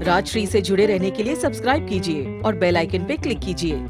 राजश्री से जुड़े रहने के लिए सब्सक्राइब कीजिए और बेल आइकन पे क्लिक कीजिए।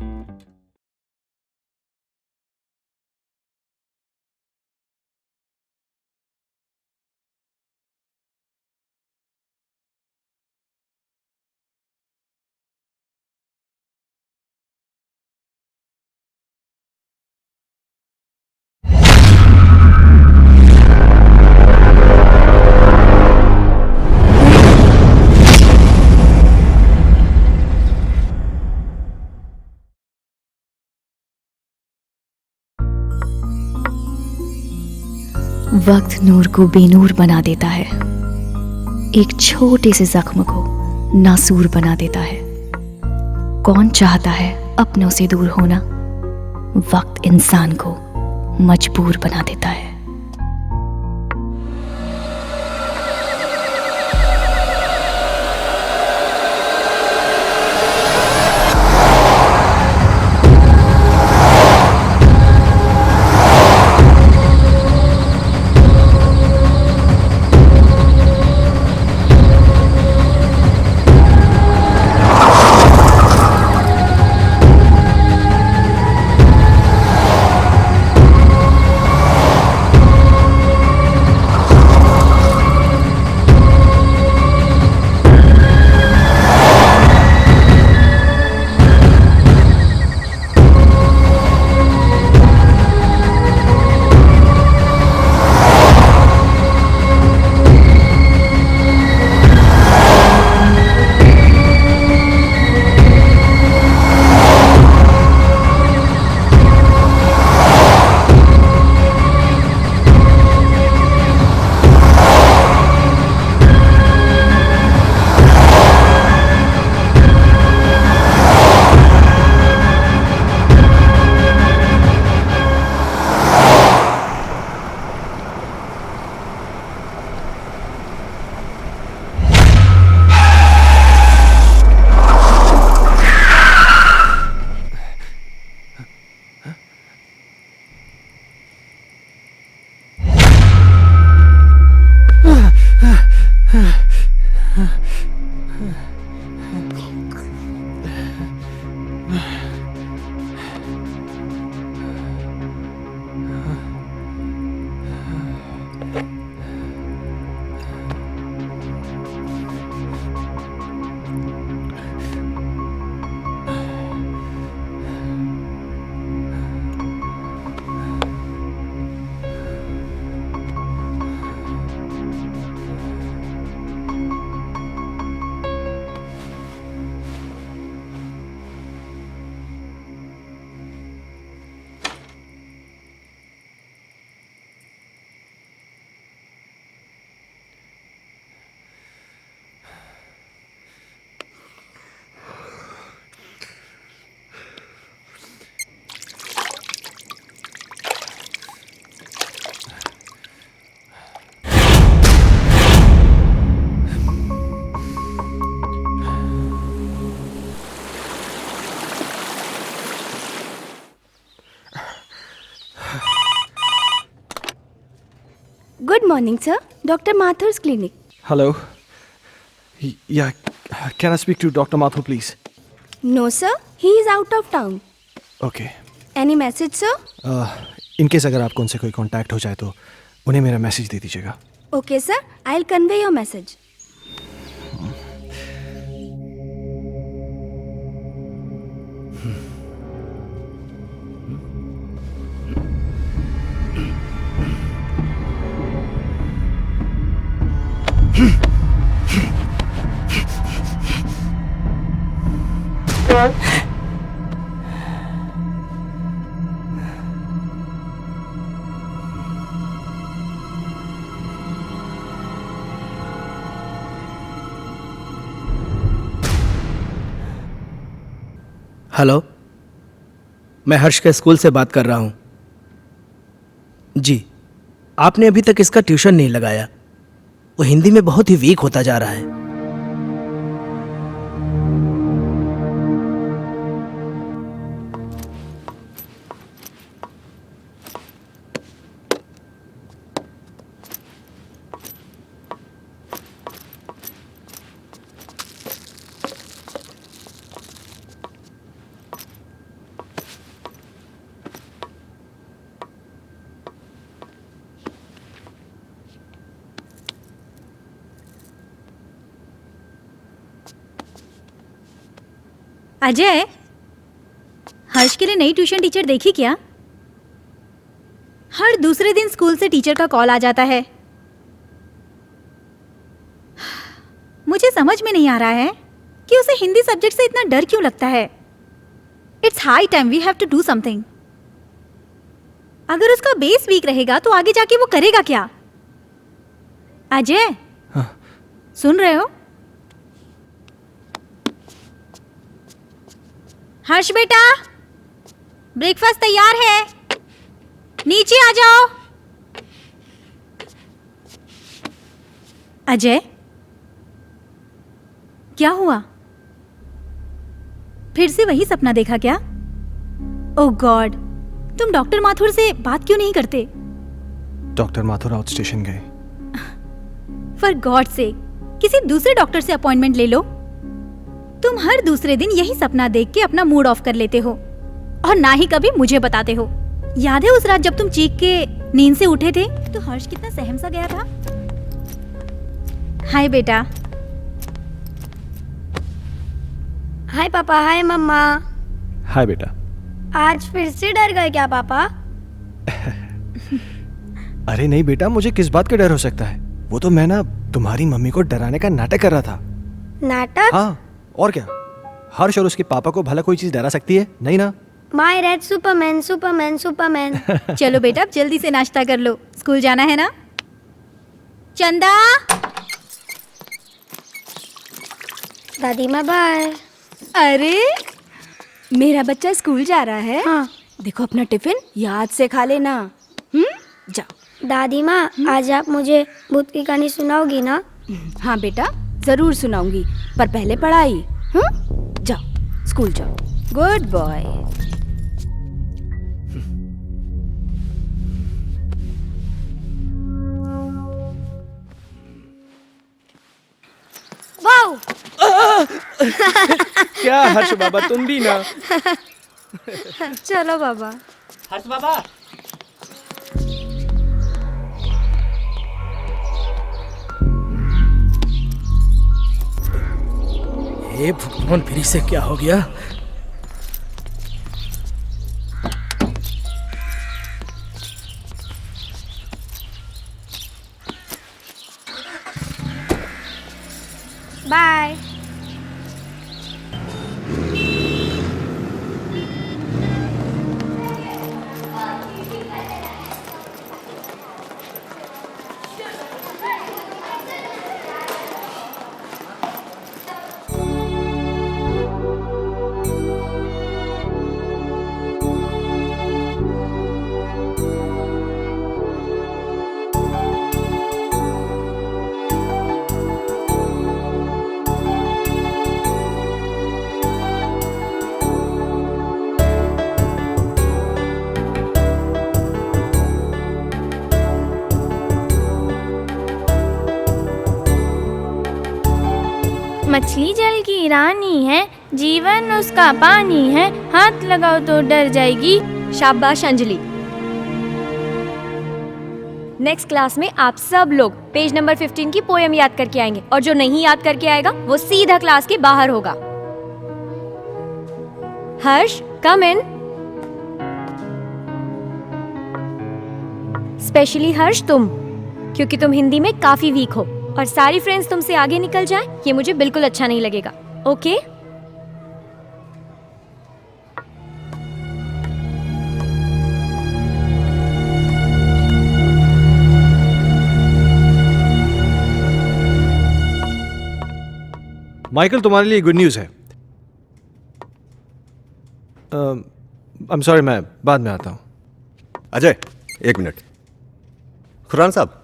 वक्त नूर को बेनूर बना देता है, एक छोटे से जख्म को नासूर बना देता है। कौन चाहता है अपनों से दूर होना? वक्त इंसान को मजबूर बना देता है। Good morning, sir. Dr. Mathur's clinic. Hello. Yeah, can I speak to Dr. Mathur, please? No, sir. He is out of town. Okay. Any message, sir? In case अगर आपको उनसे कोई कांटेक्ट हो जाए तो उन्हें मेरा मैसेज दे दीजिएगा। Okay, sir. I'll convey your message. Hello, मैं हर्ष के स्कूल से बात कर रहा हूँ। जी, आपने अभी तक इसका ट्यूशन नहीं लगाया। वो हिंदी में बहुत ही वीक होता जा रहा है। अजय, हर्ष के लिए नई ट्यूशन टीचर देखी क्या? हर दूसरे दिन स्कूल से टीचर का कॉल आ जाता है। मुझे समझ में नहीं आ रहा है कि उसे हिंदी सब्जेक्ट से इतना डर क्यों लगता है। It's high time we have to do something. अगर उसका बेस वीक रहेगा तो आगे जाके वो करेगा क्या? अजय, हाँ। सुन रहे हो? हर्ष बेटा, ब्रेकफास्ट तैयार है, नीचे आ जाओ। अजय, क्या हुआ? फिर से वही सपना देखा क्या? ओह गॉड, तुम डॉक्टर माथुर से बात क्यों नहीं करते? डॉक्टर माथुर आउट स्टेशन गए। फॉर गॉड से किसी दूसरे डॉक्टर से अपॉइंटमेंट ले लो। तुम हर दूसरे दिन यही सपना देख के अपना मूड ऑफ कर लेते हो और ना ही कभी मुझे बताते हो। याद है उस रात जब तुम चीख के नींद से उठे थे तो हर्ष कितना सहम सा गया था? हाय बेटा। हाय पापा, हाय मम्मा। हाय बेटा। आज फिर से डर गए क्या पापा? अरे नहीं बेटा, मुझे किस बात का डर हो सकता है? वो तो मैं ना तुम्हारी मम्मी को डराने का नाटक कर रहा था। नाटक? हाँ, और क्या? हर्ष और उसके पापा को भला कोई चीज डरा सकती है? नहीं ना। My red Superman, Superman, Superman. चलो बेटा, अब जल्दी से नाश्ता कर लो, स्कूल जाना है ना। चंदा। दादी माँ बाय। अरे मेरा बच्चा स्कूल जा रहा है। हाँ। देखो अपना टिफिन याद से खा लेना। जाओ। दादी माँ, आज आप मुझे भूत की कहानी सुनाओगी ना? हाँ बेटा, जरूर सुनाऊंगी, पर पहले पढ़ाई। जाओ, स्कूल जाओ। Good boy. वाओ! क्या हर्ष बाबा, तुम भी ना? चलो बाबा। हर्ष बाबा। हे भगवान, फिर से क्या हो गया? बाय। मछली जल की रानी है, जीवन उसका पानी है, हाथ लगाओ तो डर जाएगी। शाबाश अंजलि। नेक्स्ट क्लास में आप सब लोग पेज नंबर 15 की पोएम याद करके आएंगे और जो नहीं याद करके आएगा वो सीधा क्लास के बाहर होगा। हर्ष, कम इन। स्पेशली हर्ष तुम, क्योंकि तुम हिंदी में काफी वीक हो और सारी फ्रेंड्स तुमसे आगे निकल जाएं, ये मुझे बिल्कुल अच्छा नहीं लगेगा। ओके? माइकल, तुम्हारे लिए गुड न्यूज़ है। आई एम सॉरी, मैं बाद में आता हूँ। अजय, एक मिनट। खुरान साहब,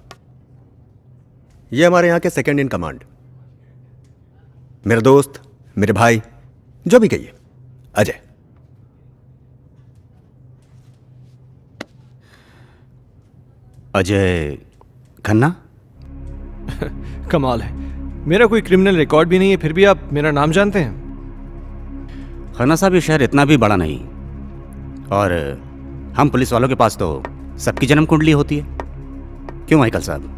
ये हमारे यहाँ के सेकंड इन कमांड, मेरे दोस्त, मेरे भाई, जो भी कहिए, अजय। अजय खन्ना। कमाल है, मेरा कोई क्रिमिनल रिकॉर्ड भी नहीं है, फिर भी आप मेरा नाम जानते हैं। खन्ना साहब, ये शहर इतना भी बड़ा नहीं, और हम पुलिस वालों के पास तो सबकी जन्म कुंडली होती है। क्यों माइकल साहब?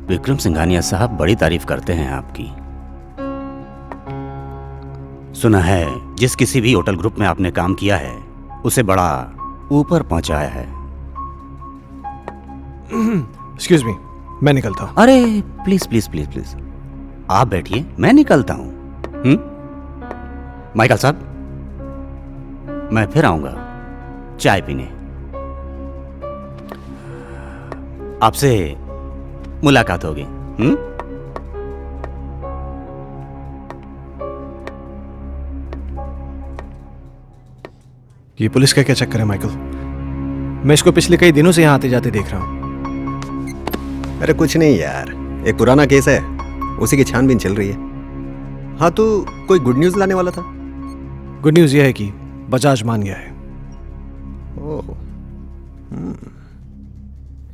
विक्रम सिंघानिया साहब बड़ी तारीफ करते हैं आपकी। सुना है जिस किसी भी होटल ग्रुप में आपने काम किया है उसे बड़ा ऊपर पहुंचाया है। एक्सक्यूज मी, मैं निकलता हूँ। अरे प्लीज प्लीज प्लीज प्लीज आप बैठिए, मैं निकलता हूं। माइकल साहब, मैं फिर आऊंगा चाय पीने, आपसे मुलाकात होगी। ये पुलिस का क्या चक्कर है माइकल? मैं इसको पिछले कई दिनों से यहाँ आते जाते देख रहा हूँ। अरे कुछ नहीं यार, एक पुराना केस है, उसी की छानबीन चल रही है। हाँ तो कोई गुड न्यूज़ लाने वाला था? गुड न्यूज़ यह है कि बजाज मान गया है। ओह,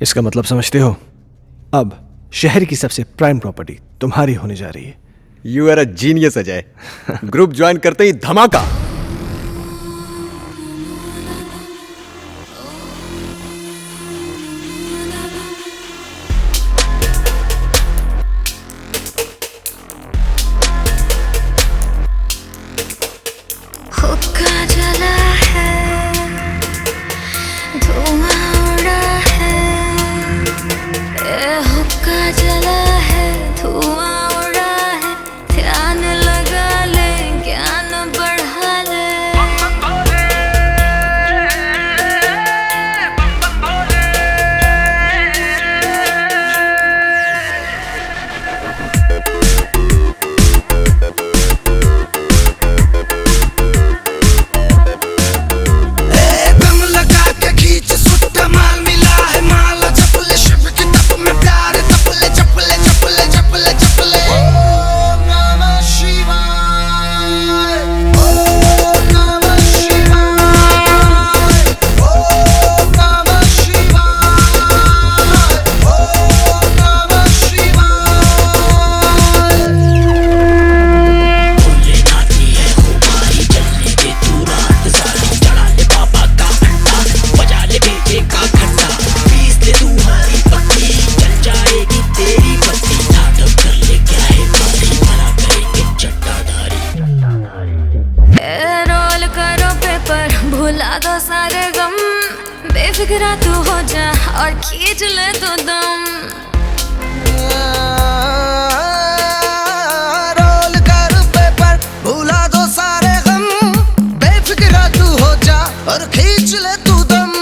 इसका मतलब समझते हो? अब शहर की सबसे प्राइम प्रॉपर्टी तुम्हारी होने जा रही है। You are a genius Ajay. Group join करते ही धमाका। बेफिक्रा तू हो जा और खींच ले तो दम। रोल कर पेपर, भुला दो सारे गम। बेफिक्रा तू हो जा और खींच ले तू दम।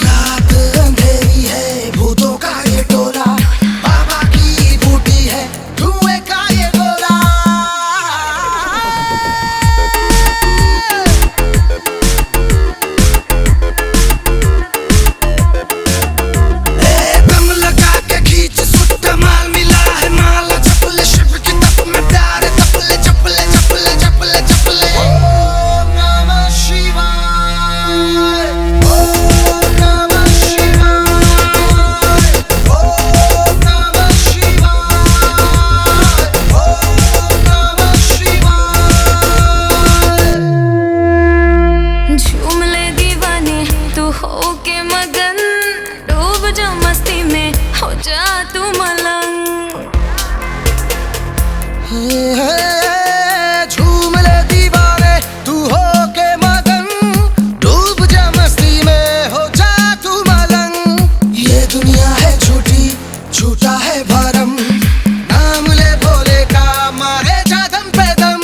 रात अंधेरी है, भूतों का ये टोला, बाबा की बूटी है, धुएं का ये गोला। झूम ले दीवाने, तू हो के मगन, डूब जा मस्ती में, हो जा तू मलंग। ये दुनिया है झूठी, झूठा है भरम, नाम ले भोले का, मारे जा दम पे दम।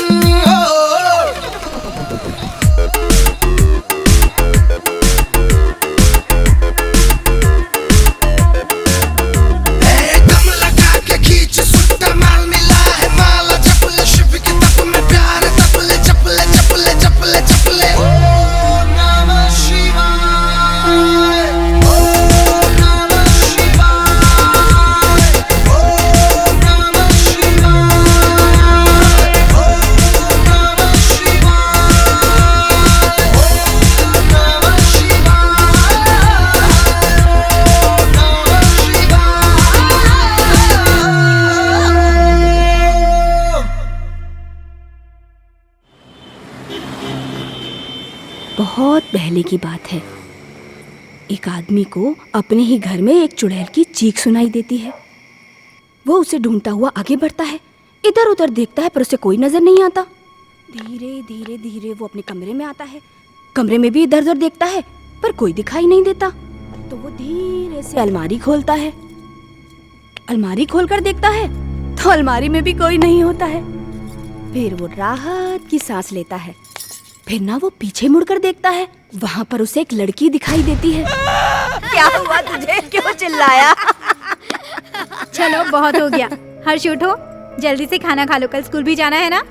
दम लगा के खींच सुट्टा, माल मिला है माल, चपले शिव की तप में प्यार, चपले चपले चपले चपले चपले। ओम नमः शिवाय, ओम नमः शिवाय, ओम नमः शिवाय, ओम नमः शिवाय, ओम नमः बहुत पहले की बात है, एक आदमी को अपने ही घर में एक चुड़ैल की चीख सुनाई देती है। वो उसे ढूंढता हुआ आगे बढ़ता है, इधर उधर देखता है पर उसे कोई नजर नहीं आता। धीरे धीरे धीरे वो अपने कमरे में आता है। कमरे में भी इधर उधर देखता है पर कोई दिखाई नहीं देता। तो वो धीरे से अलमारी खोलता है। अलमारी खोलकर देखता है तो अलमारी में भी कोई नहीं होता है। फिर वो राहत की सांस लेता है। फिर ना वो पीछे मुड़कर देखता है, वहां पर उसे एक लड़की दिखाई देती है। क्या हुआ तुझे, क्यों चिल्लाया? चलो बहुत हो गया, हर्ष उठो, जल्दी से खाना खा लो, कल स्कूल भी जाना है ना।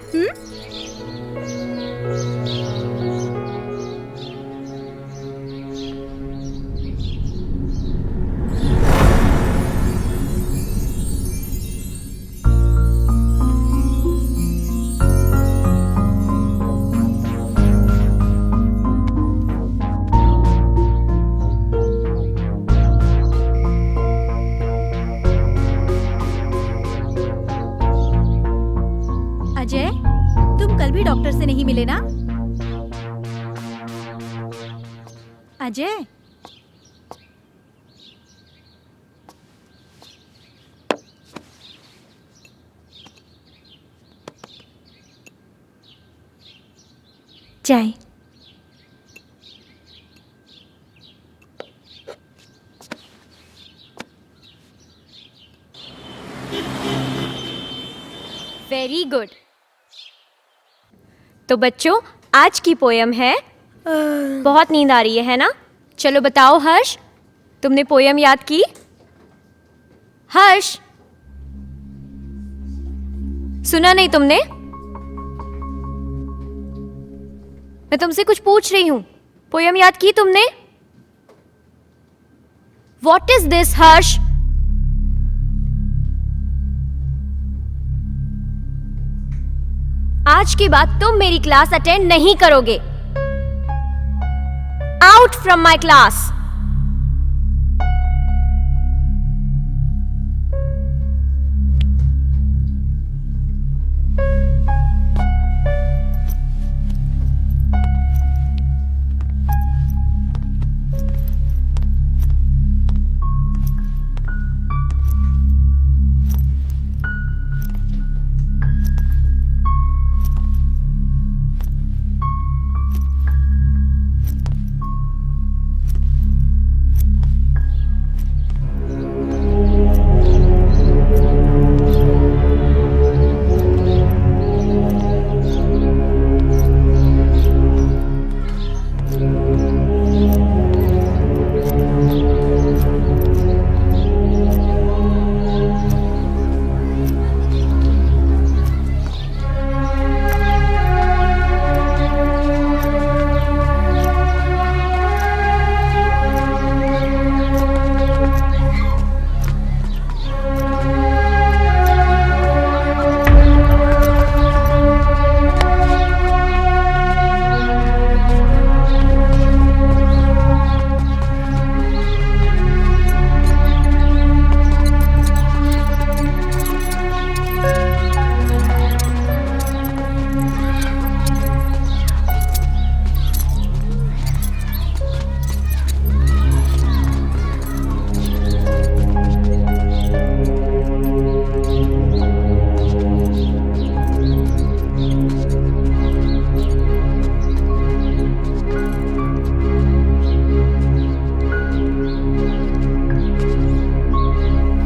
अजय, तुम कल भी डॉक्टर से नहीं मिले ना? अजय, चाय। Very good. तो बच्चों, आज की पोयम है, बहुत नींद आ रही है ना? चलो बताओ हर्ष, तुमने पोयम याद की? हर्ष, सुना नहीं तुमने? मैं तुमसे कुछ पूछ रही हूं, पोयम याद की तुमने? What is this, हर्ष? आज के बाद तुम मेरी क्लास अटेंड नहीं करोगे। Out from my class.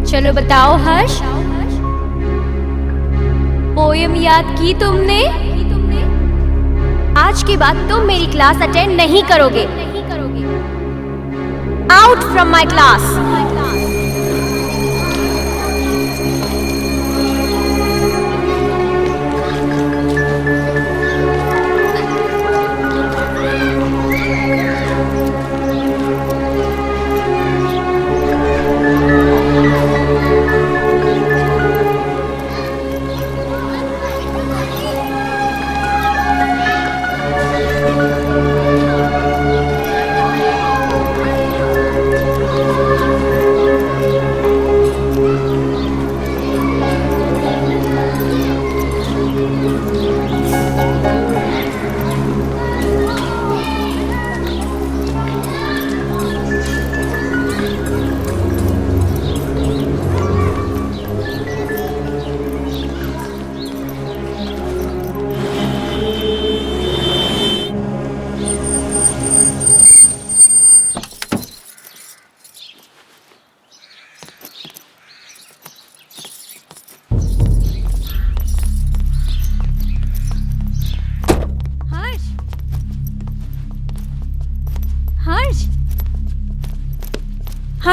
चलो बताओ हर्ष, पोयम याद की तुमने? आज के बाद तुम मेरी क्लास अटेंड नहीं करोगे। Out from my class.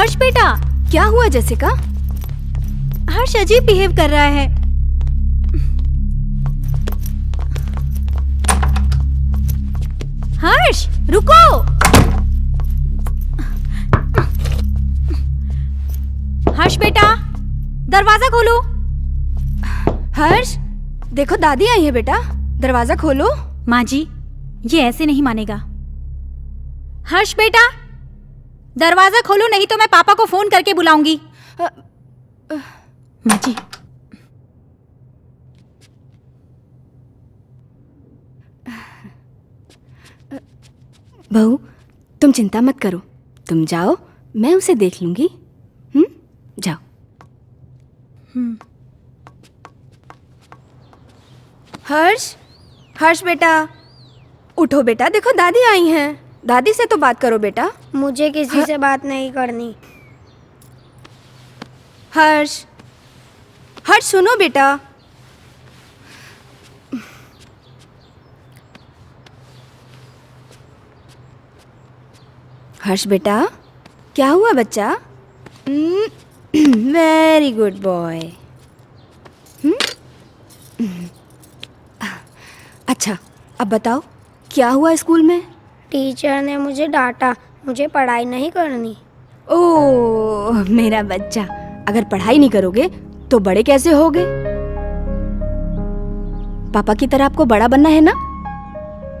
Harsh बेटा, क्या हुआ जेसिका? हर्ष अजीब बिहेव कर रहा है। हर्ष रुको। हर्ष बेटा, दरवाजा खोलो। हर्ष, देखो दादी आई है बेटा, दरवाजा खोलो। माँ जी, ये ऐसे नहीं मानेगा। हर्ष बेटा, दरवाजा खोलो, नहीं तो मैं पापा को फोन करके बुलाऊंगी। माँ जी। बहू, तुम चिंता मत करो, तुम जाओ, मैं उसे देख लूंगी। जाओ। हर्ष, हर्ष बेटा, उठो बेटा, देखो दादी आई हैं। दादी से तो बात करो बेटा। मुझे किसी से बात नहीं करनी। हर्ष, हर्ष सुनो बेटा। हर्ष बेटा, क्या हुआ बच्चा? Very good boy. अच्छा, अब बताओ क्या हुआ स्कूल में? टीचर ने मुझे डांटा, मुझे पढ़ाई नहीं करनी। ओह मेरा बच्चा, अगर पढ़ाई नहीं करोगे तो बड़े कैसे होगे? पापा की तरह आपको बड़ा बनना है ना,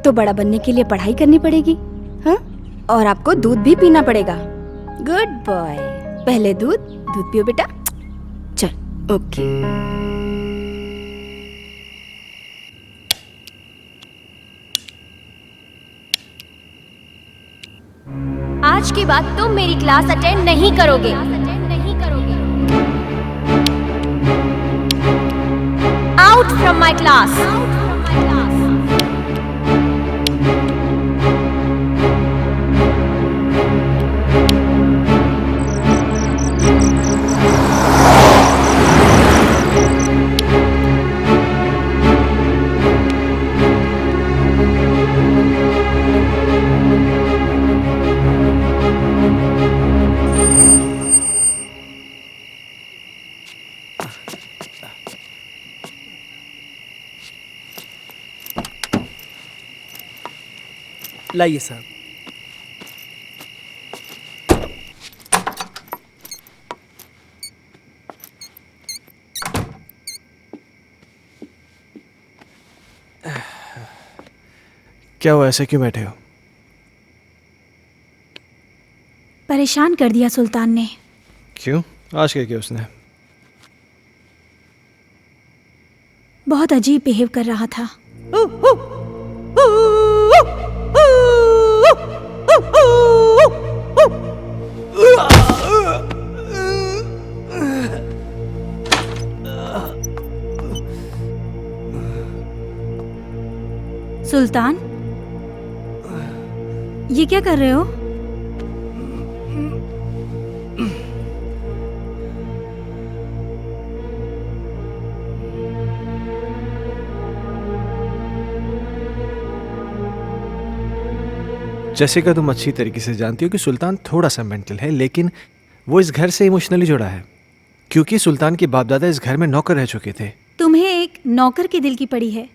तो बड़ा बनने के लिए पढ़ाई करनी पड़ेगी। हाँ, और आपको दूध भी पीना पड़ेगा। गुड बॉय, पहले दूध पियो बेटा। चल, ओके। आज के बाद तुम मेरी क्लास अटेंड नहीं करोगे। Out from my class. लाइए साहब। क्या हुआ, ऐसे क्यों बैठे हो? परेशान कर दिया सुल्तान ने। क्यों? आज क्या किया उसने? बहुत अजीब बिहेव कर रहा था। सुल्तान, ये क्या कर रहे हो? जेसिका, तुम अच्छी तरीके से जानती हो कि सुल्तान थोड़ा सा मेंटल है, लेकिन वो इस घर से इमोशनली जुड़ा है क्योंकि सुल्तान के बाप दादा इस घर में नौकर रह चुके थे। तुम्हें एक नौकर के दिल की पड़ी है,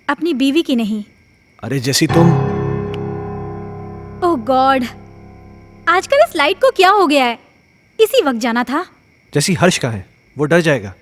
अपनी बीवी की नहीं। अरे जैसी तुम। ओह गॉड, आजकल इस लाइट को क्या हो गया है? इसी वक्त जाना था। जैसी हर्ष का है, वो डर जाएगा।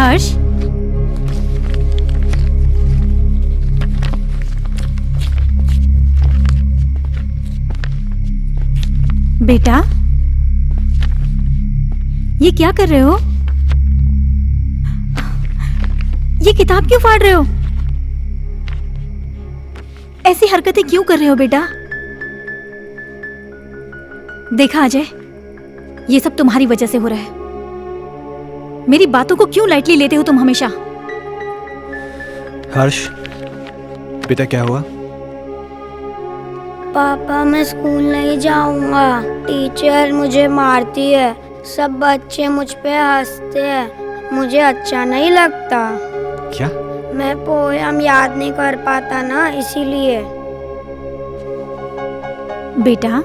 हर्ष, बेटा, ये क्या कर रहे हो? ये किताब क्यों फाड़ रहे हो? ऐसी हरकतें क्यों कर रहे हो बेटा? देखा अजय, ये सब तुम्हारी वजह से हो रहा है। मेरी बातों को क्यों लाइटली लेते हो तुम हमेशा? हर्ष, बेटा क्या हुआ? पापा मैं स्कूल नहीं जाऊंगा, टीचर मुझे मारती है, सब बच्चे मुझ पे हंसते हैं, मुझे अच्छा नहीं लगता। क्या? मैं पोयम याद नहीं कर पाता ना, इसीलिए। बेटा,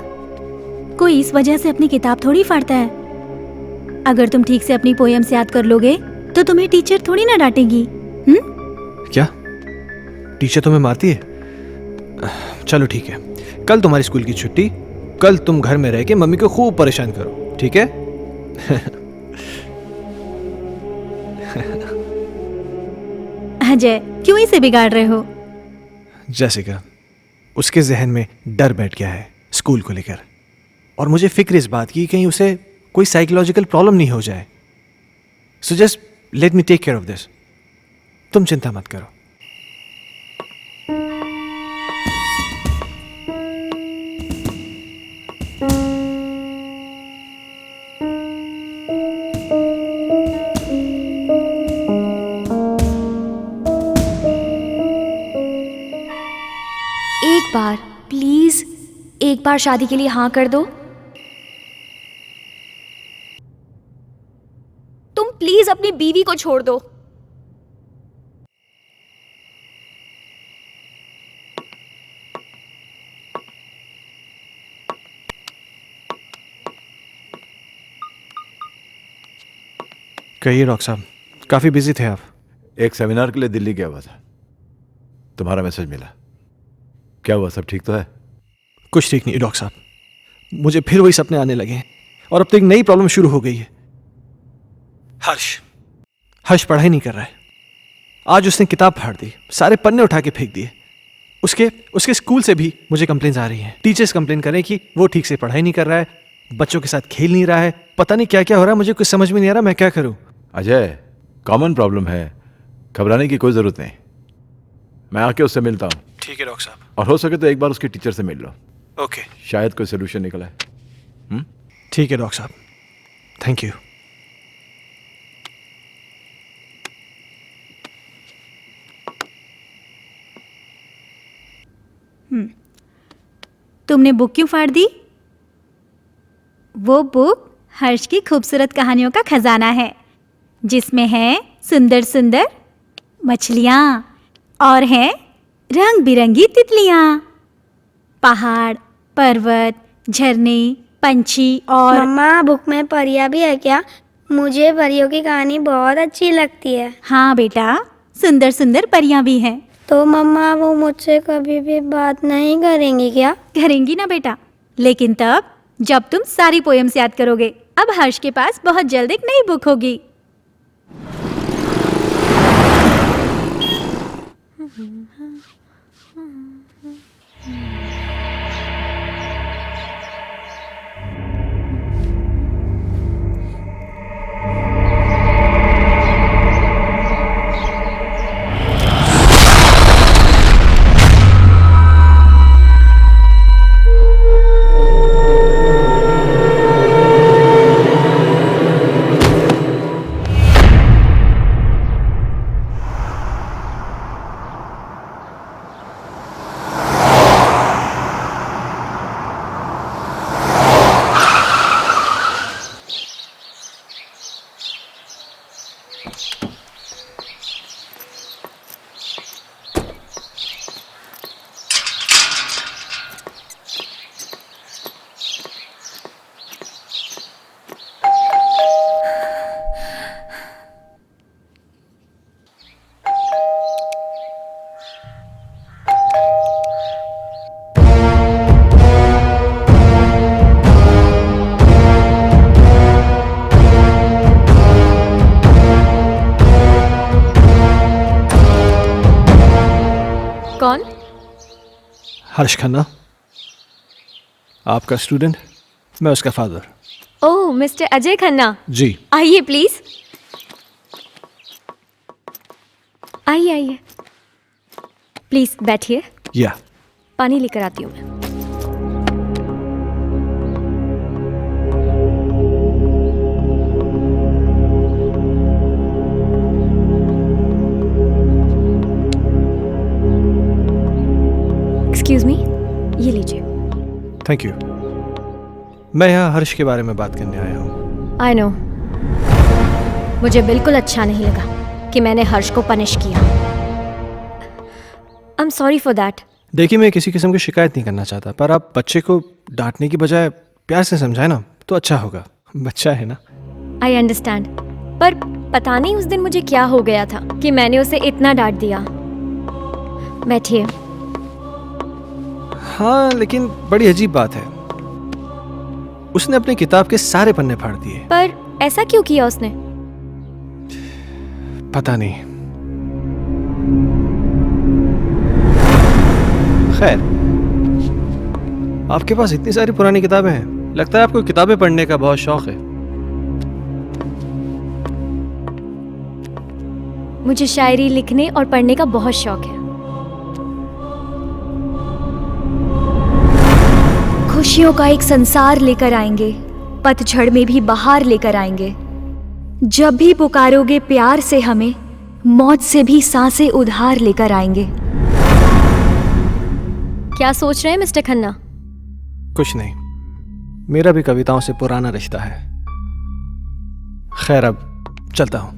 कोई इस वजह से अपनी किताब थोड़ी फाड़ता है। अगर तुम ठीक से अपनी पोएम्स याद कर लोगे तो तुम्हें टीचर थोड़ी ना डांटेगी। क्या टीचर तुम्हें मारती है? चलो ठीक है, कल तुम्हारी स्कूल की छुट्टी, कल तुम घर में रह के मम्मी को खूब परेशान करो, ठीक है? अजय, क्यों इसे बिगाड़ रहे हो? जैसिका, उसके जहन में डर बैठ गया है स्कूल को लेकर, और मुझे फिक्र इस बात की कहीं उसे कोई साइकोलॉजिकल प्रॉब्लम नहीं हो जाए। So just let me take care of this. तुम चिंता मत करो। एक बार प्लीज, एक बार शादी के लिए हाँ कर दो। तुम प्लीज अपनी बीवी को छोड़ दो। कहिए डॉक्टर साहब, काफी बिजी थे आप। एक सेमिनार के लिए दिल्ली गया हुआ था, तुम्हारा मैसेज मिला। क्या हुआ, सब ठीक तो है? कुछ ठीक नहीं डॉक्टर साहब, मुझे फिर वही सपने आने लगे हैं और अब तो एक नई प्रॉब्लम शुरू हो गई है। हर्ष पढ़ाई नहीं कर रहा है। आज उसने किताब फाड़ दी, सारे पन्ने उठा के फेंक दिए। उसके स्कूल से भी मुझे कंप्लेंट्स आ रही हैं। टीचर्स कंप्लेन कर रहे हैं कि वो ठीक से पढ़ाई नहीं कर रहा है, बच्चों के साथ खेल नहीं रहा है, पता नहीं क्या क्या हो रहा है। मुझे कुछ समझ में नहीं आ रहा, मैं क्या करूं? अजय, कॉमन प्रॉब्लम है, घबराने की कोई जरूरत नहीं। मैं आके उससे मिलता हूँ। ठीक है डॉक्टर साहब। और हो सके तो एक बार उसके टीचर से मिल लो। ओके, शायद कोई सोल्यूशन निकला है। ठीक है डॉक्टर साहब, थैंक यू। तुमने बुक क्यों फाड़ दी? वो बुक हर्ष की खूबसूरत कहानियों का खजाना है, जिसमें है सुंदर सुंदर मछलियाँ और हैं रंग बिरंगी तितलियाँ, पहाड़, पर्वत, झरने, पंछी और मम्मा, बुक में परियां भी है क्या? मुझे परियों की कहानी बहुत अच्छी लगती है। हाँ बेटा, सुंदर सुंदर परियां भी हैं। तो मम्मा, वो मुझसे कभी भी बात नहीं करेंगी क्या? करेंगी ना बेटा, लेकिन तब जब तुम सारी पोएम्स याद करोगे। अब हर्ष के पास बहुत जल्द एक नई बुक होगी। कौन? हर्ष खन्ना, आपका स्टूडेंट, मैं उसका फादर। ओह, मिस्टर अजय खन्ना, जी। आइए प्लीज, आइए आइए, प्लीज बैठिए। या पानी लेकर आती हूँ मैं। एक्सक्यूज मी, ये लीजिए। Thank you. मैं यहाँ हर्ष के बारे में बात करने आया हूँ। आई नो, मुझे बिल्कुल अच्छा नहीं लगा कि मैंने हर्ष को पनिश किया। I am sorry for that. देखिए, मैं किसी किस्म की शिकायत नहीं करना चाहता, पर आप बच्चे को डांटने की बजाय प्यार से समझाए ना तो अच्छा होगा। बच्चा है ना। आई अंडरस्टैंड, पर पता नहीं उस दिन मुझे क्या हो गया था कि मैंने उसे इतना डांट दिया। बैठिए। हाँ, लेकिन बड़ी अजीब बात है, उसने अपनी किताब के सारे पन्ने फाड़ दिए। पर ऐसा क्यों किया उसने? पता नहीं। खैर, आपके पास इतनी सारी पुरानी किताबें हैं, लगता है आपको किताबें पढ़ने का बहुत शौक है। मुझे शायरी लिखने और पढ़ने का बहुत शौक है। खुशियों का एक संसार लेकर आएंगे, पतझड़ में भी बहार लेकर आएंगे। जब भी पुकारोगे प्यार से हमें, मौत से भी सांसें उधार लेकर आएंगे। क्या सोच रहे हैं मिस्टर खन्ना? कुछ नहीं, मेरा भी कविताओं से पुराना रिश्ता है। खैर, अब चलता हूं।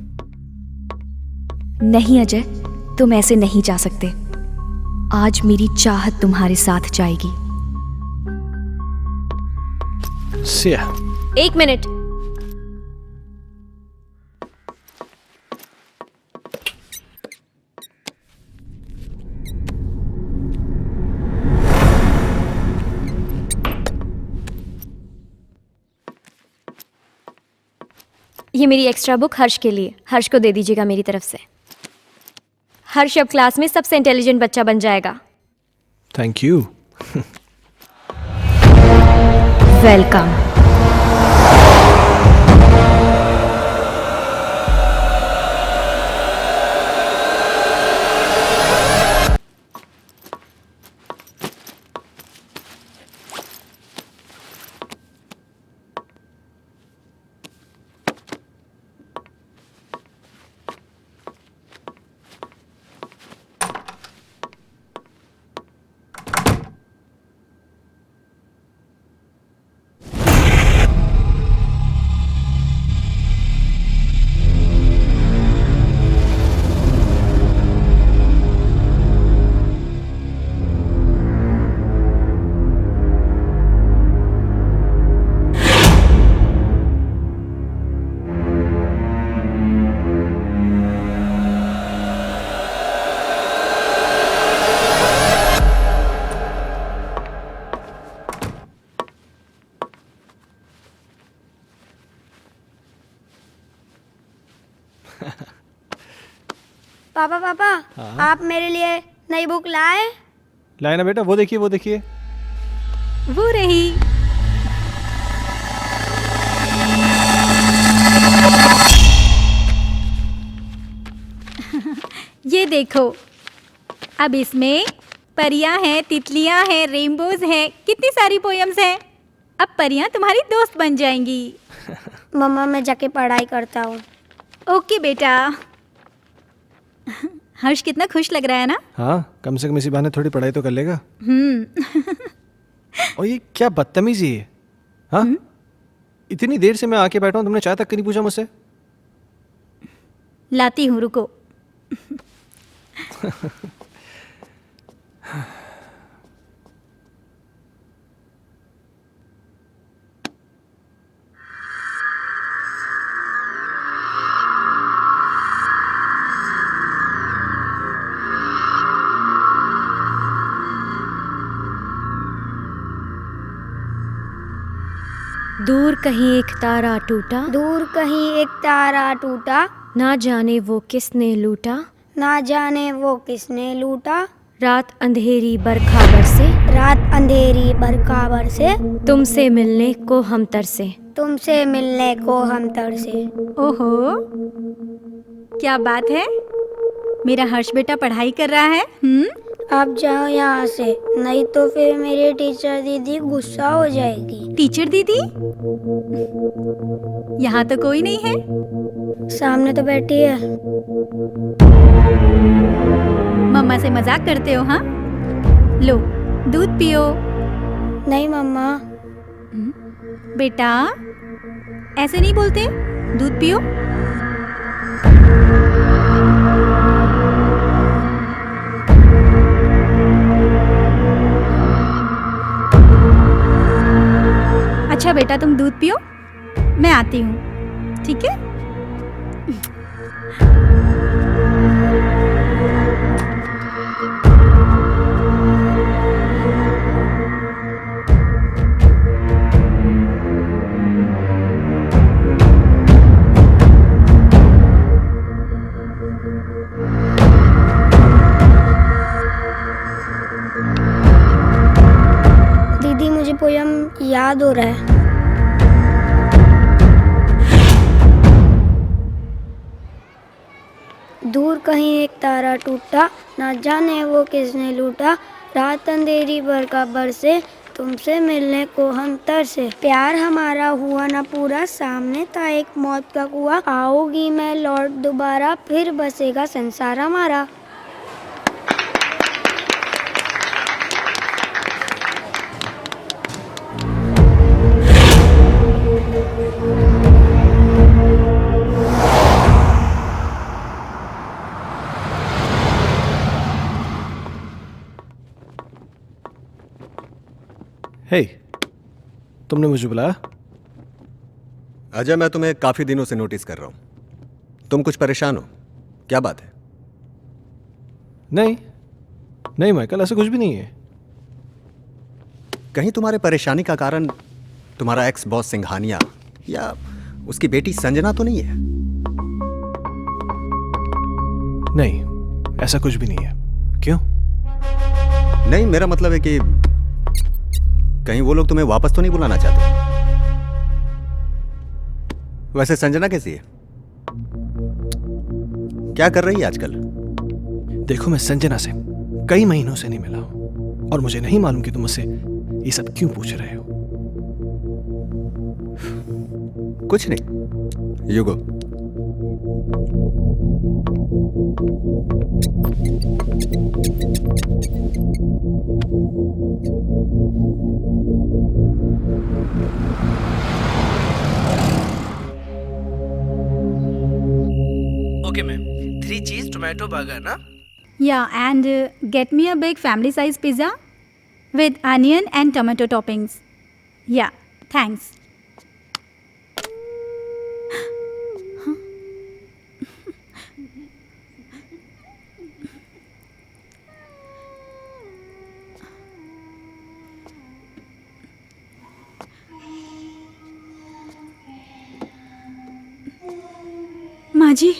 नहीं अजय, तुम ऐसे नहीं जा सकते। आज मेरी चाहत तुम्हारे साथ जाएगी। सिया। एक मिनट। ये मेरी एक्स्ट्रा बुक हर्ष के लिए, हर्ष को दे दीजिएगा मेरी तरफ से। हर्ष अब क्लास में सबसे इंटेलिजेंट बच्चा बन जाएगा। Thank you. वेलकम। पापा पापा, आप मेरे लिए नई बुक लाए? लाए ना बेटा, वो देखिए वो देखिए। वो रही। ये देखो, अब इसमें परियां हैं, तितलियां हैं, रेनबोज हैं, कितनी सारी पोयम्स हैं। अब परियां तुम्हारी दोस्त बन जाएंगी। मम्मा, मैं जाके पढ़ाई करता हूँ। ओके बेटा। हर्ष कितना खुश लग रहा है ना? हाँ, कम से कम इसी बहाने थोड़ी पढ़ाई तो कर लेगा। और ये क्या बदतमीजी है? हाँ, इतनी देर से मैं आके बैठा हूँ, तुमने चाय तक नहीं पूछा मुझसे। लाती हूँ, रुको। दूर कहीं एक तारा टूटा, दूर कहीं एक तारा टूटा, ना जाने वो किसने लूटा, ना जाने वो किसने लूटा। रात अंधेरी बरखा बरसे, रात अंधेरी बरखा बरसे, तुमसे मिलने को हम तरसे, तुमसे मिलने को हम तरसे। ओहो, क्या बात है, मेरा हर्ष बेटा पढ़ाई कर रहा है। आप जाओ यहाँ से, नहीं तो फिर मेरी टीचर दीदी गुस्सा हो जाएगी। टीचर दीदी? यहाँ तो कोई नहीं है। सामने तो बैठी है। मम्मा से मजाक करते हो? हाँ, लो दूध पियो। नहीं मम्मा। बेटा ऐसे नहीं बोलते, दूध पियो। अच्छा बेटा तुम दूध पियो, मैं आती हूँ, ठीक है? दीदी मुझे पोयम याद हो रहा है। दूर कहीं एक तारा टूटा, ना जाने वो किसने लूटा। रात अंधेरी बरखा बरसे, तुमसे मिलने को हम तरसे। प्यार हमारा हुआ ना पूरा, सामने था एक मौत का कुआं। आओगी मैं लौट दोबारा, फिर बसेगा संसार हमारा। हे, तुमने मुझे बुलाया? अजय, मैं तुम्हें काफी दिनों से नोटिस कर रहा हूं। तुम कुछ परेशान हो, क्या बात है? नहीं माइकल, ऐसा कुछ भी नहीं है। कहीं तुम्हारे परेशानी का कारण तुम्हारा एक्स बॉस सिंघानिया या उसकी बेटी संजना तो नहीं है? नहीं, ऐसा कुछ भी नहीं है। क्यों? नहीं, मेरा मतलब है कि कहीं वो लोग तुम्हें वापस तो नहीं बुलाना चाहते? वैसे संजना कैसी है? क्या कर रही है आजकल? देखो, मैं संजना से कई महीनों से नहीं मिला हूं और मुझे नहीं मालूम कि तुम मुझसे ये सब क्यों पूछ रहे हो। कुछ नहीं, यू गो। ओके मैम, 3 चीज टोमेटो बर्गर ना? Yeah, and get me a big family size pizza with onion and tomato toppings. Yeah, thanks. माँ जी,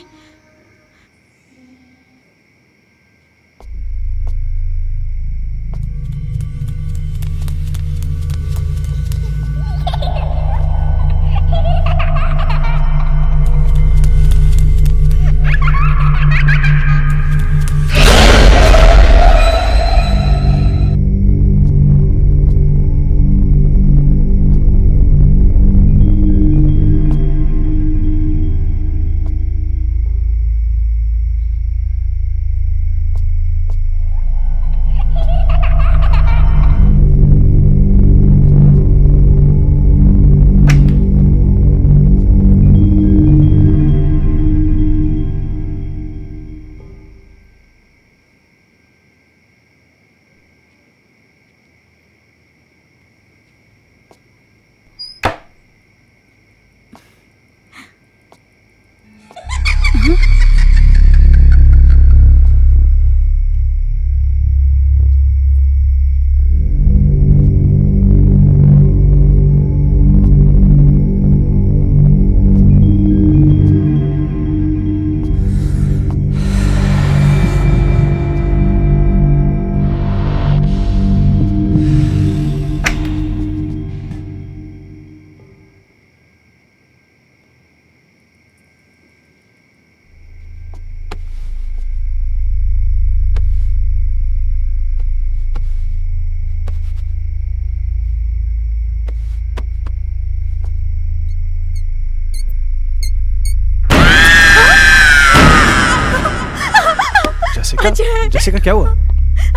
जैसिका, क्या हुआ?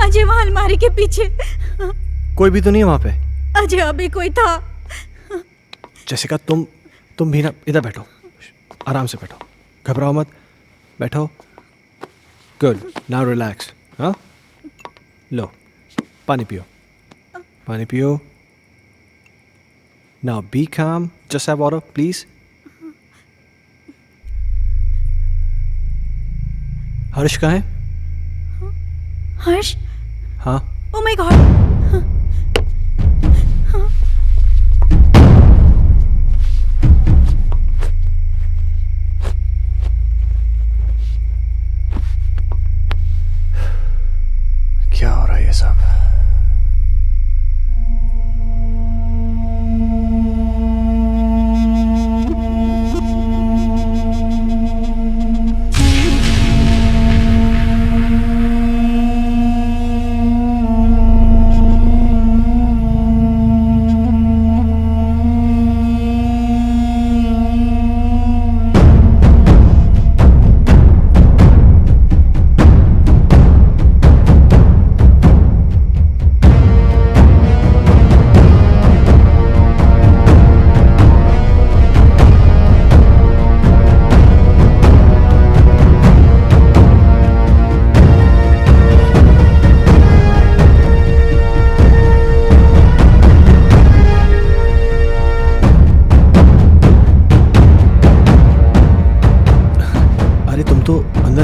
अजय वहाँ अलमारी के पीछे कोई भी तो नहीं है वहां पे। अजय अभी कोई था। जैसिका तुम भी ना इधर बैठो, आराम से बैठो, घबराओ मत, बैठो। Good, now relax. हाँ, लो पानी पियो, पानी पियो। नाउ बी काम, जस्ट हैव वाटर प्लीज। हर्ष कहाँ है? हर्ष? हाँ। ओह माय गॉड। क्या हो रहा है ये सब?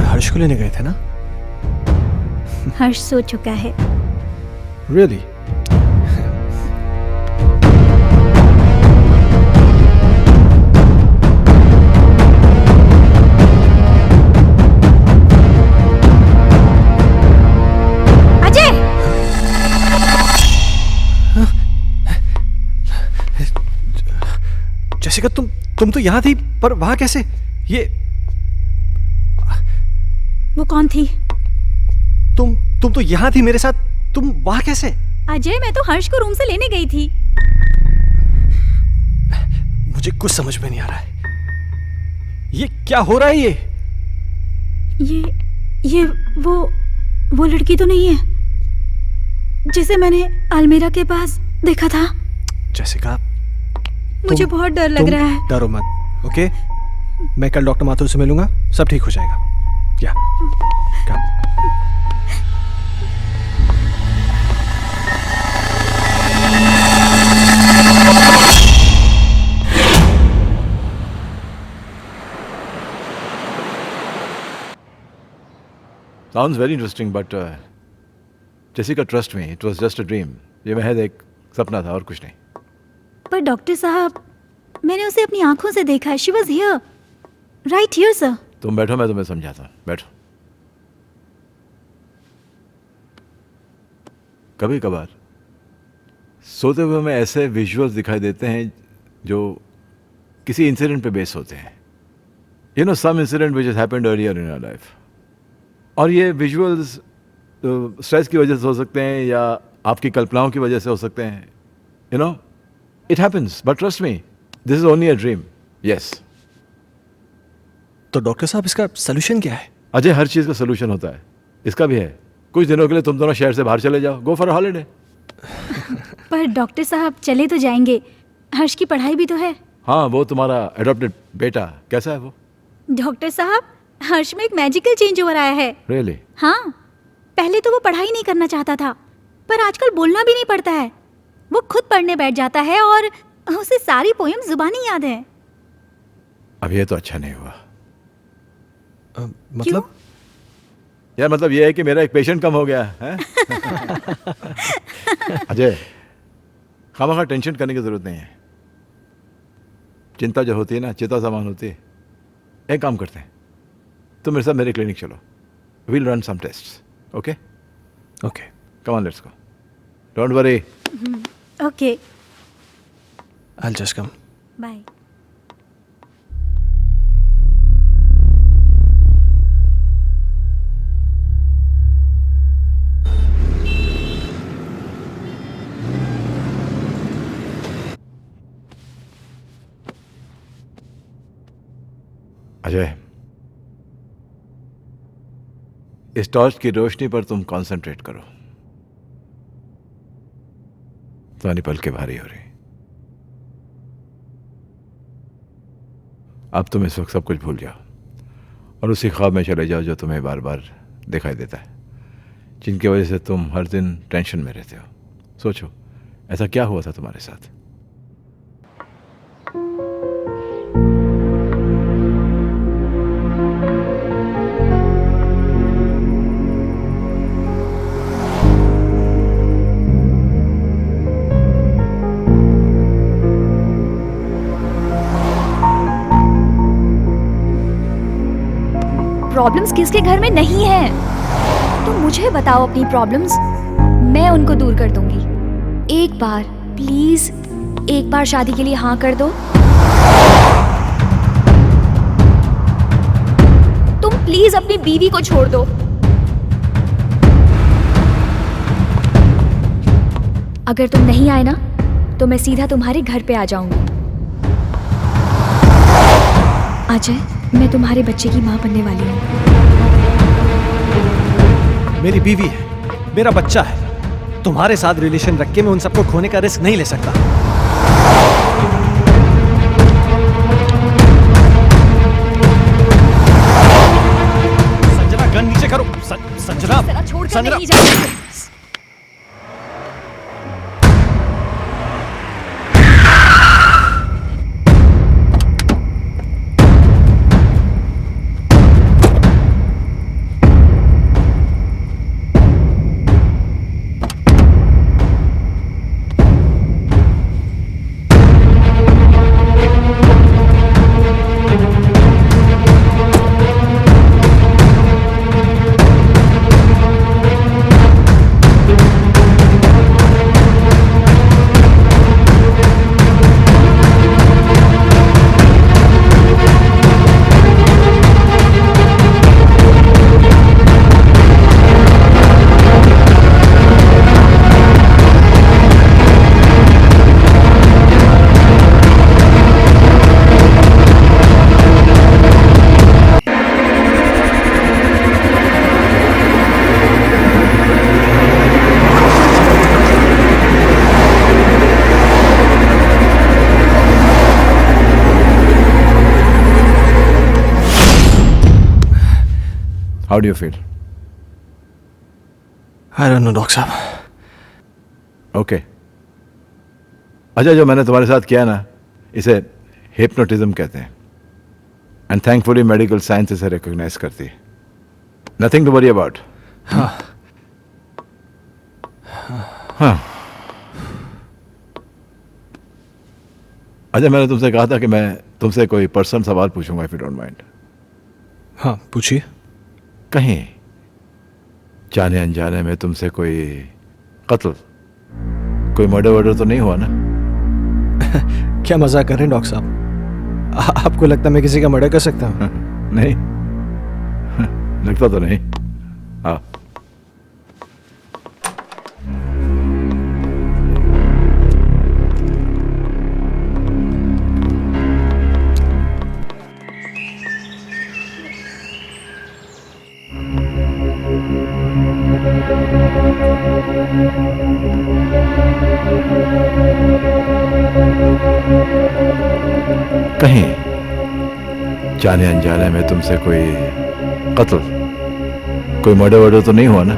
हर्ष को लेने गए थे ना? हर्ष सो चुका है। Really? अजय! जैसिका तुम तो यहाँ थी, पर वहां कैसे? ये वो कौन थी? तुम तो यहाँ थी मेरे साथ, तुम वहां कैसे? अजय, मैं तो हर्ष को रूम से लेने गई थी। मुझे कुछ समझ में नहीं आ रहा है, ये क्या हो रहा है? ये वो लड़की तो नहीं है जिसे मैंने अलमीरा के पास देखा था? जैसिका, मुझे बहुत डर लग रहा है। डरो मत, ओके? मैं कल डॉक्टर माथुर से मिलूंगा, सब ठीक हो जाएगा। या Sounds very interesting, but Jessica, trust me, it was just a dream. ये महज एक सपना था और कुछ नहीं। पर डॉक्टर साहब, मैंने उसे अपनी आंखों से देखा है। She was here, right here, sir. तुम बैठो, मैं तुम्हें समझाता हूँ, बैठो। कभी कभार सोते हुए हमें ऐसे विजुअल्स दिखाई देते हैं जो किसी इंसिडेंट पे बेस होते हैं। You know, some incident which has happened earlier in our life. और ये विजुअल्स स्ट्रेस की वजह से हो सकते हैं या आपकी कल्पनाओं की वजह से हो सकते हैं। You no, it happens, but trust me, this is only a dream. Yes. तो डॉक्टर साहब, इसका सोल्यूशन क्या है? अजय, हर चीज़ का सोल्यूशन होता है, इसका भी है। कुछ दिनों के लिए तुम दोनों शहर से बाहर चले जाओ, गो फॉर हॉलीडे। पर डॉक्टर साहब, चले तो जाएंगे, हर्ष की पढ़ाई भी तो है। हाँ, वो तुम्हारा एडॉप्टेड बेटा कैसा है वो? डॉक्टर साहब, हर्ष में एक मैजिकल चेंज ओवर आया है। Really? हाँ, पहले तो वो पढ़ाई नहीं करना चाहता था, पर आजकल बोलना भी नहीं पड़ता है। वो खुद पढ़ने बैठ जाता है और उसे सारी पोएम जुबानी याद है। अब ये तो अच्छा नहीं हुआ। मतलब? यार, मतलब ये है कि मेरा एक पेशेंट कम हो गया है। अजय, खामखा टेंशन करने की जरूरत नहीं है। चिंता जो होती है ना, चिता समान होती है। एक काम करते हैं, तुम मेरे साथ मेरे क्लिनिक चलो, we'll run some tests, okay? Okay, come on, let's go, don't worry. Okay, I will just come. Bye. Ajay, इस टॉर्च की रोशनी पर तुम कंसंट्रेट करो। तुम्हारी पलकें भारी हो रही। अब तुम इस वक्त सब कुछ भूल जाओ और उसी ख्वाब में चले जाओ जो तुम्हें बार बार दिखाई देता है, जिनकी वजह से तुम हर दिन टेंशन में रहते हो। सोचो ऐसा क्या हुआ था तुम्हारे साथ। प्रॉब्लम्स किसके घर में नहीं है? तुम मुझे बताओ अपनी प्रॉब्लम्स, मैं उनको दूर कर दूंगी। एक बार प्लीज, एक बार शादी के लिए हाँ कर दो। तुम प्लीज अपनी बीवी को छोड़ दो। अगर तुम नहीं आए ना तो मैं सीधा तुम्हारे घर पे आ जाऊंगी। अजय, मैं तुम्हारे बच्चे की माँ बनने वाली हूँ। मेरी बीवी है, मेरा बच्चा है। तुम्हारे साथ रिलेशन रख के मैं उन सबको खोने का रिस्क नहीं ले सकता। संजना, गन नीचे करो। संजना, छोड़कर नहीं जाऊंगी। How do you feel? I don't know, doctor साहब। ओके। अच्छा, जो मैंने तुम्हारे साथ किया ना, इसे हिप्नोटिज्म कहते हैं। एंड थैंकफुली मेडिकल साइंस इसे रिकॉग्नाइज करती है। Nothing to worry about. हाँ। अच्छा, मैंने तुमसे कहा था कि मैं तुमसे कोई पर्सनल सवाल पूछूंगा, इफ यू डोंट माइंड। हाँ, पूछिए। कहीं जाने अनजाने में तुमसे कोई कत्ल, कोई मर्डर वर्डर तो नहीं हुआ ना? क्या मजाक कर रहे हैं डॉक्टर साहब? आपको लगता है मैं किसी का मर्डर कर सकता हूँ? नहीं, लगता तो नहीं। हाँ। कहीं जाने अनजाने में तुमसे कोई कत्ल, कोई मर्डर वर्डर तो नहीं हुआ ना?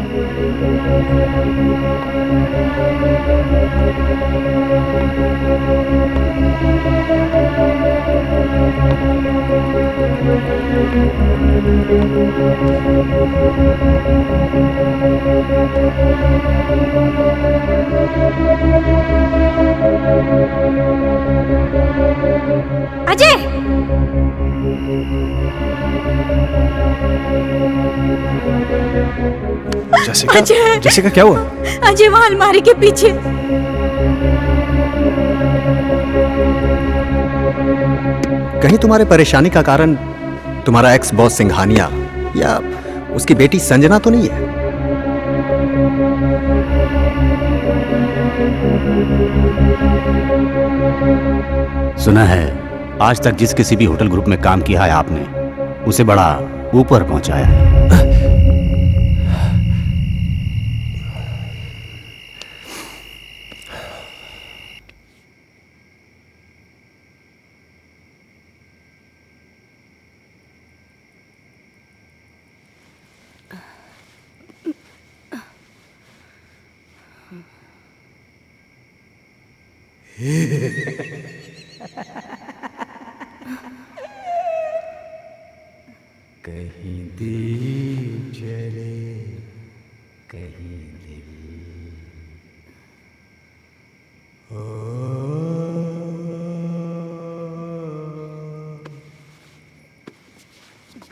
अजय! जेसिका, अजय! जेसिका क्या हुआ? अजय, वहां अलमारी के पीछे। कहीं तुम्हारे परेशानी का कारण तुम्हारा एक्स बॉस सिंघानिया या उसकी बेटी संजना तो नहीं है? सुना है आज तक जिस किसी भी होटल ग्रुप में काम किया है आपने, उसे बड़ा ऊपर पहुंचाया है। कहीं दीप जले कहीं दिल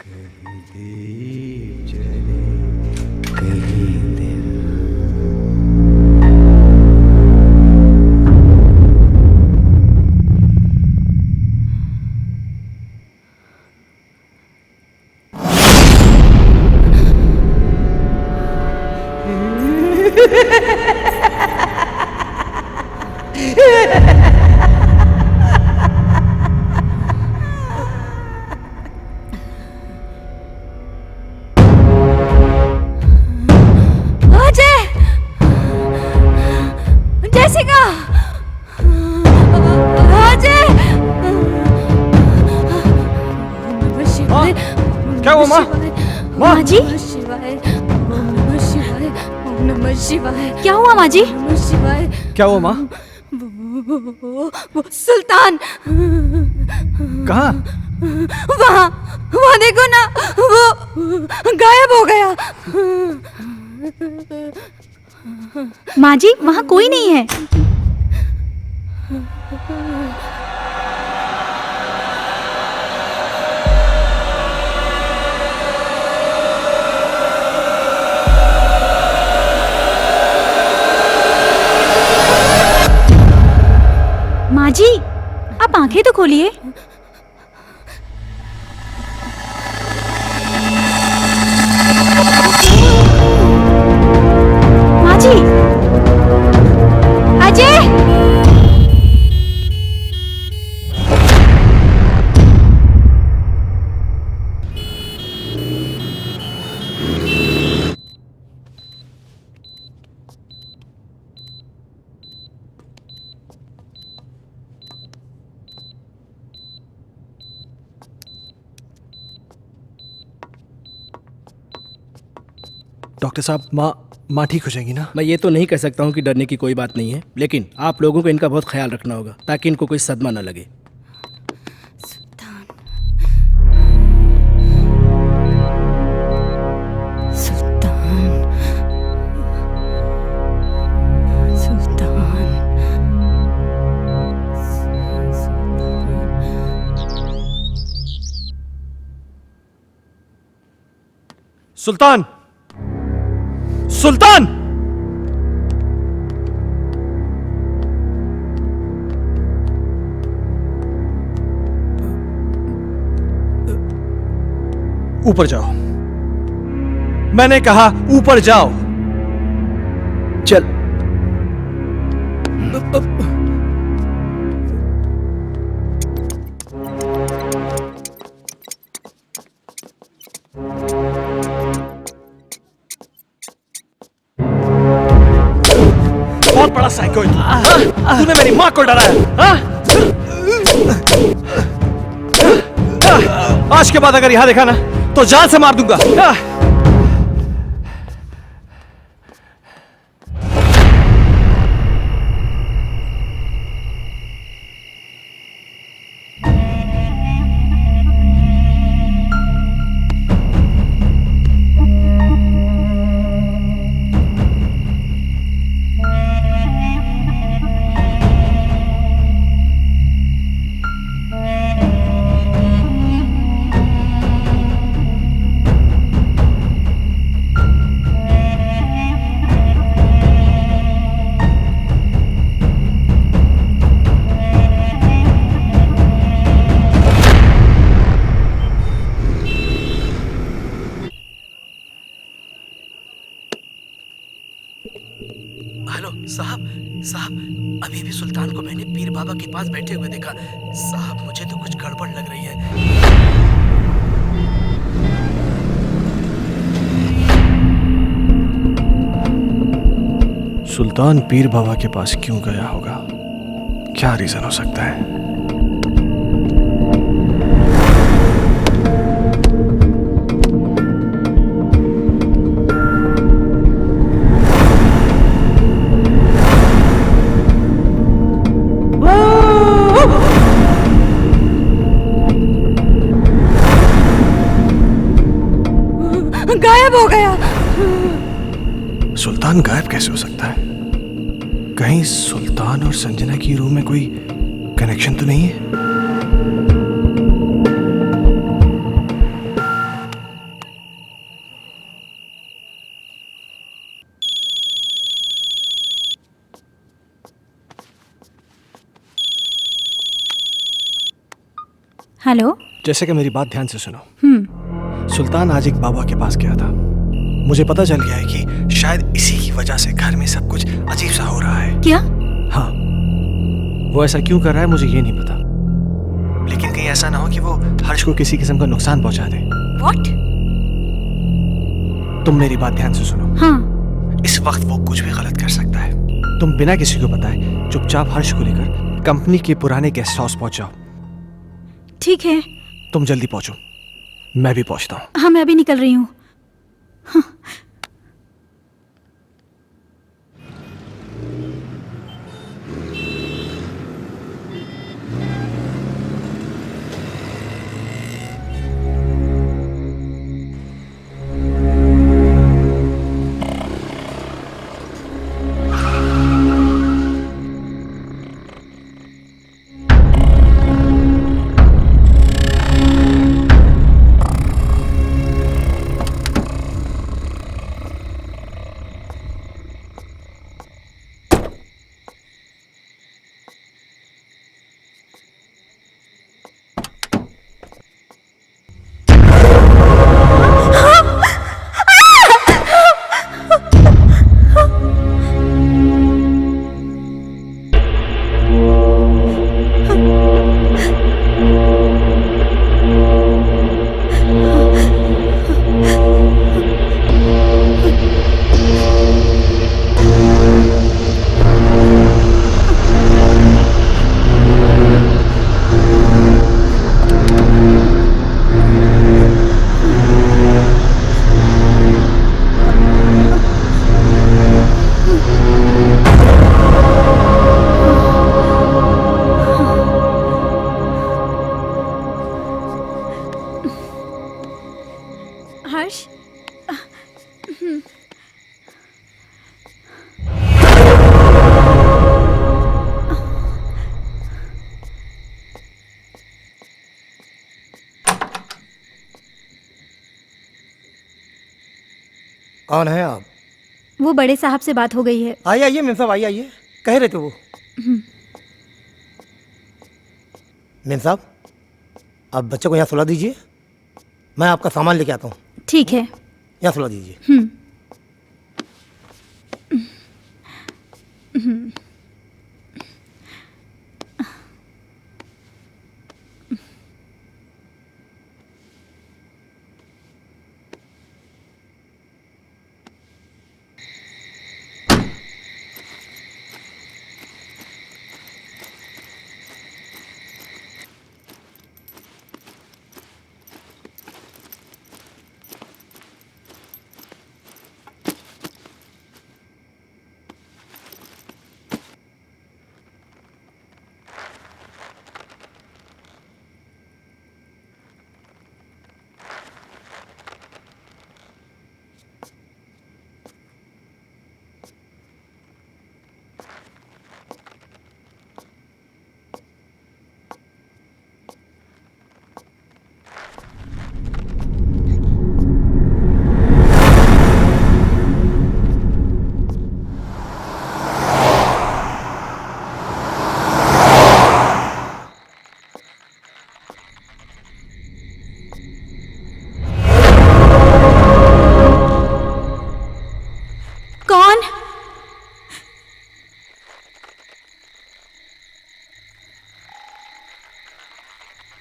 कहीं दीप जले कहीं दिल अजय, जैसिका, अजय। क्या हुआ माँ? माँ जी, शिवाय, ओम नमः शिवाय, ओम नमः शिवाय। क्या हुआ माँ जी? नमः शिवाय। क्या हुआ माँ? वो सुल्तान कहाँ? वहाँ वहाँ देखो ना, वो गायब हो गया। माँ जी, वहाँ कोई नहीं है। माँ जी, आप आंखें तो खोलिए। माँ जी, अजय। डॉक्टर साहब, माँ ठीक हो जाएगी ना? मैं ये तो नहीं कह सकता हूँ कि डरने की कोई बात नहीं है, लेकिन आप लोगों को इनका बहुत ख्याल रखना होगा ताकि इनको कोई सदमा न लगे। सुल्तान, सुल्तान! ऊपर जाओ। मैंने कहा ऊपर जाओ। चल। बहुत बड़ा साइको है तू। तूने मेरी माँ को डराया, हाँ? आज के बाद अगर यहां देखा ना तो जान से मार दूंगा। हेलो साहब, साहब अभी भी सुल्तान को मैंने पीर बाबा के पास बैठे हुए देखा। साहब मुझे तो कुछ गड़बड़ लग रही है। सुल्तान पीर बाबा के पास क्यों गया होगा? क्या रीजन हो सकता है? सुल्तान गायब कैसे हो सकता है? कहीं सुल्तान और संजना की रूम में कोई कनेक्शन तो नहीं है? हेलो। जैसे कि मेरी बात ध्यान से सुनो। सुल्तान आज एक बाबा के पास गया था। मुझे पता चल गया है कि शायद इसी की वजह से घर में सब कुछ अजीब सा हो रहा है। क्या? हाँ, वो ऐसा क्यों कर रहा है मुझे ये नहीं पता, लेकिन कहीं ऐसा ना हो कि वो हर्ष को किसी किस्म का नुकसान पहुंचा दे। What? तुम मेरी बात ध्यान से सुनो। हाँ। इस वक्त वो कुछ भी गलत कर सकता है। तुम बिना किसी को बताए चुपचाप हर्ष को लेकर कंपनी के पुराने गेस्ट हाउस पहुंच जाओ। ठीक है। तुम जल्दी पहुंचो, मैं भी पहुंचता हूँ। हाँ, मैं अभी निकल रही हूँ। हर्ष। कौन है आप? वो बड़े साहब से बात हो गई है। आइए आइए मेम साहब, आइए आइए। कह रहे थे वो। मेम साहब, आप बच्चे को यहाँ सुला दीजिए, मैं आपका सामान लेके आता हूँ। ठीक है। यहाँ सुला दीजिए।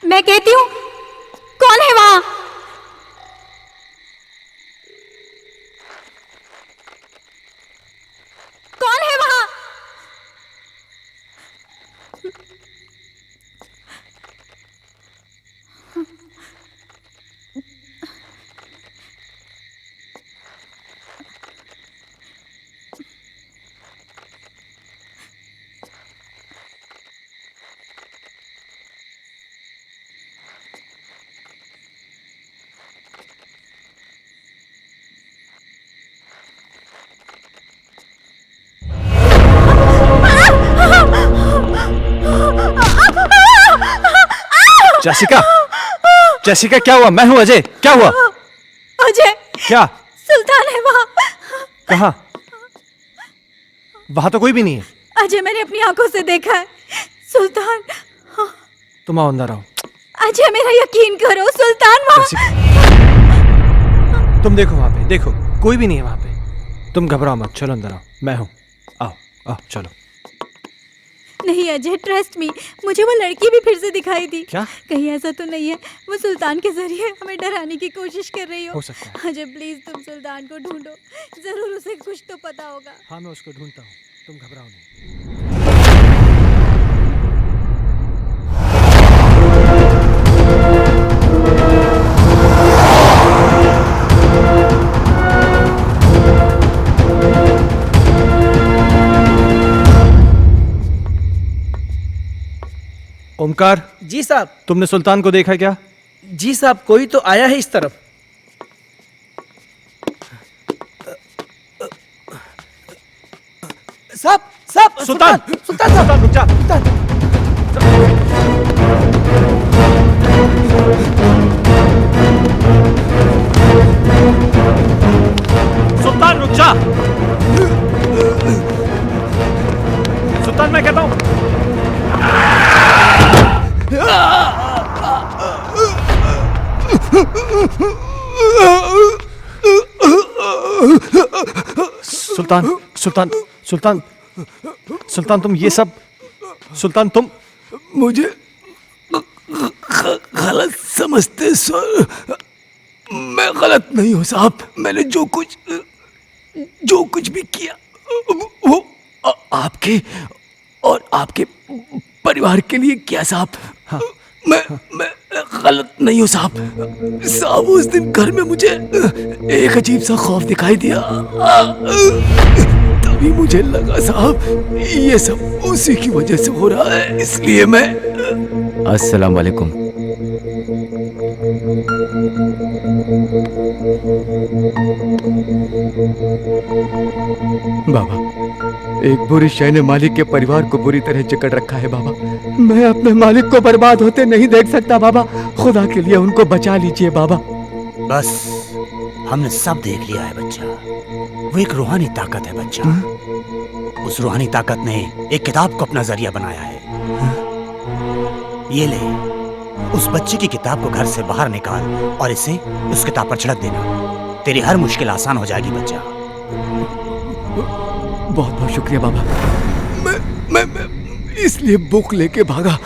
मैं कहती हूँ, कौन है वहां? कौन है वहां? जेसिका, जेसिका क्या हुआ? मैं हूं अजय, क्या हुआ? अजय, क्या? सुल्तान है वहाँ। कहाँ? वहां तो कोई भी नहीं है। अजय, मैंने अपनी आंखों से देखा है सुल्तान। तुम आओ अंदर आओ। अजय, मेरा यकीन करो, सुल्तान वहाँ। तुम देखो वहां पे, देखो कोई भी नहीं है वहां पे। तुम घबराओ मत, चलो अंदर आओ, मैं हूं। आओ आओ चलो। नहीं अजय, ट्रस्ट मी, मुझे वो लड़की भी फिर से दिखाई दी। क्या? कहीं ऐसा तो नहीं है वो सुल्तान के जरिए हमें डराने की कोशिश कर रही हो सकता है। अजय प्लीज, तुम सुल्तान को ढूंढो, जरूर उसे कुछ तो पता होगा। हाँ, मैं उसको ढूंढता हूँ, तुम घबराओ नहीं। ओमकार। जी साहब। तुमने सुल्तान को देखा क्या? जी साहब, कोई तो आया है इस तरफ। साहब, साहब, सुल्तान, सुल्तान साहब, रुक जा। सुल्तान रुक जा। सुल्तान, मैं कहता हूं। सुल्तान, सुल्तान, सुल्तान, सुल्तान, तुम ये सब, सुल्तान तुम मुझे गलत समझते सर। मैं गलत नहीं हूँ साहब। मैंने जो कुछ भी किया वो आपके और आपके परिवार के लिए किया साहब। हाँ। मैं गलत नहीं हूँ साहब। साहब, उस दिन घर में मुझे एक अजीब सा खौफ दिखाई दिया। तभी मुझे लगा साहब ये सब उसी की वजह से हो रहा है, इसलिए मैं। अस्सलाम वालेकुम। बाबा, एक बुरी शय ने मालिक के परिवार को बुरी तरह जकड़ रखा है बाबा। मैं अपने मालिक को बर्बाद होते नहीं देख सकता बाबा। खुदा के लिए उनको बचा लीजिए बाबा। बस, हमने सब देख लिया है बच्चा। वो एक रूहानी ताकत है बच्चा। उस रूहानी ताकत ने एक किताब को अपना जरिया बनाया है। ये ले, उस बच्चे की किताब को घर से बाहर निकाल और इसे उस किताब पर छिड़क देना। तेरी हर मुश्किल आसान हो जाएगी बच्चा। बहुत बहुत शुक्रिया बाबा। मैं इसलिए बुक लेके भागा।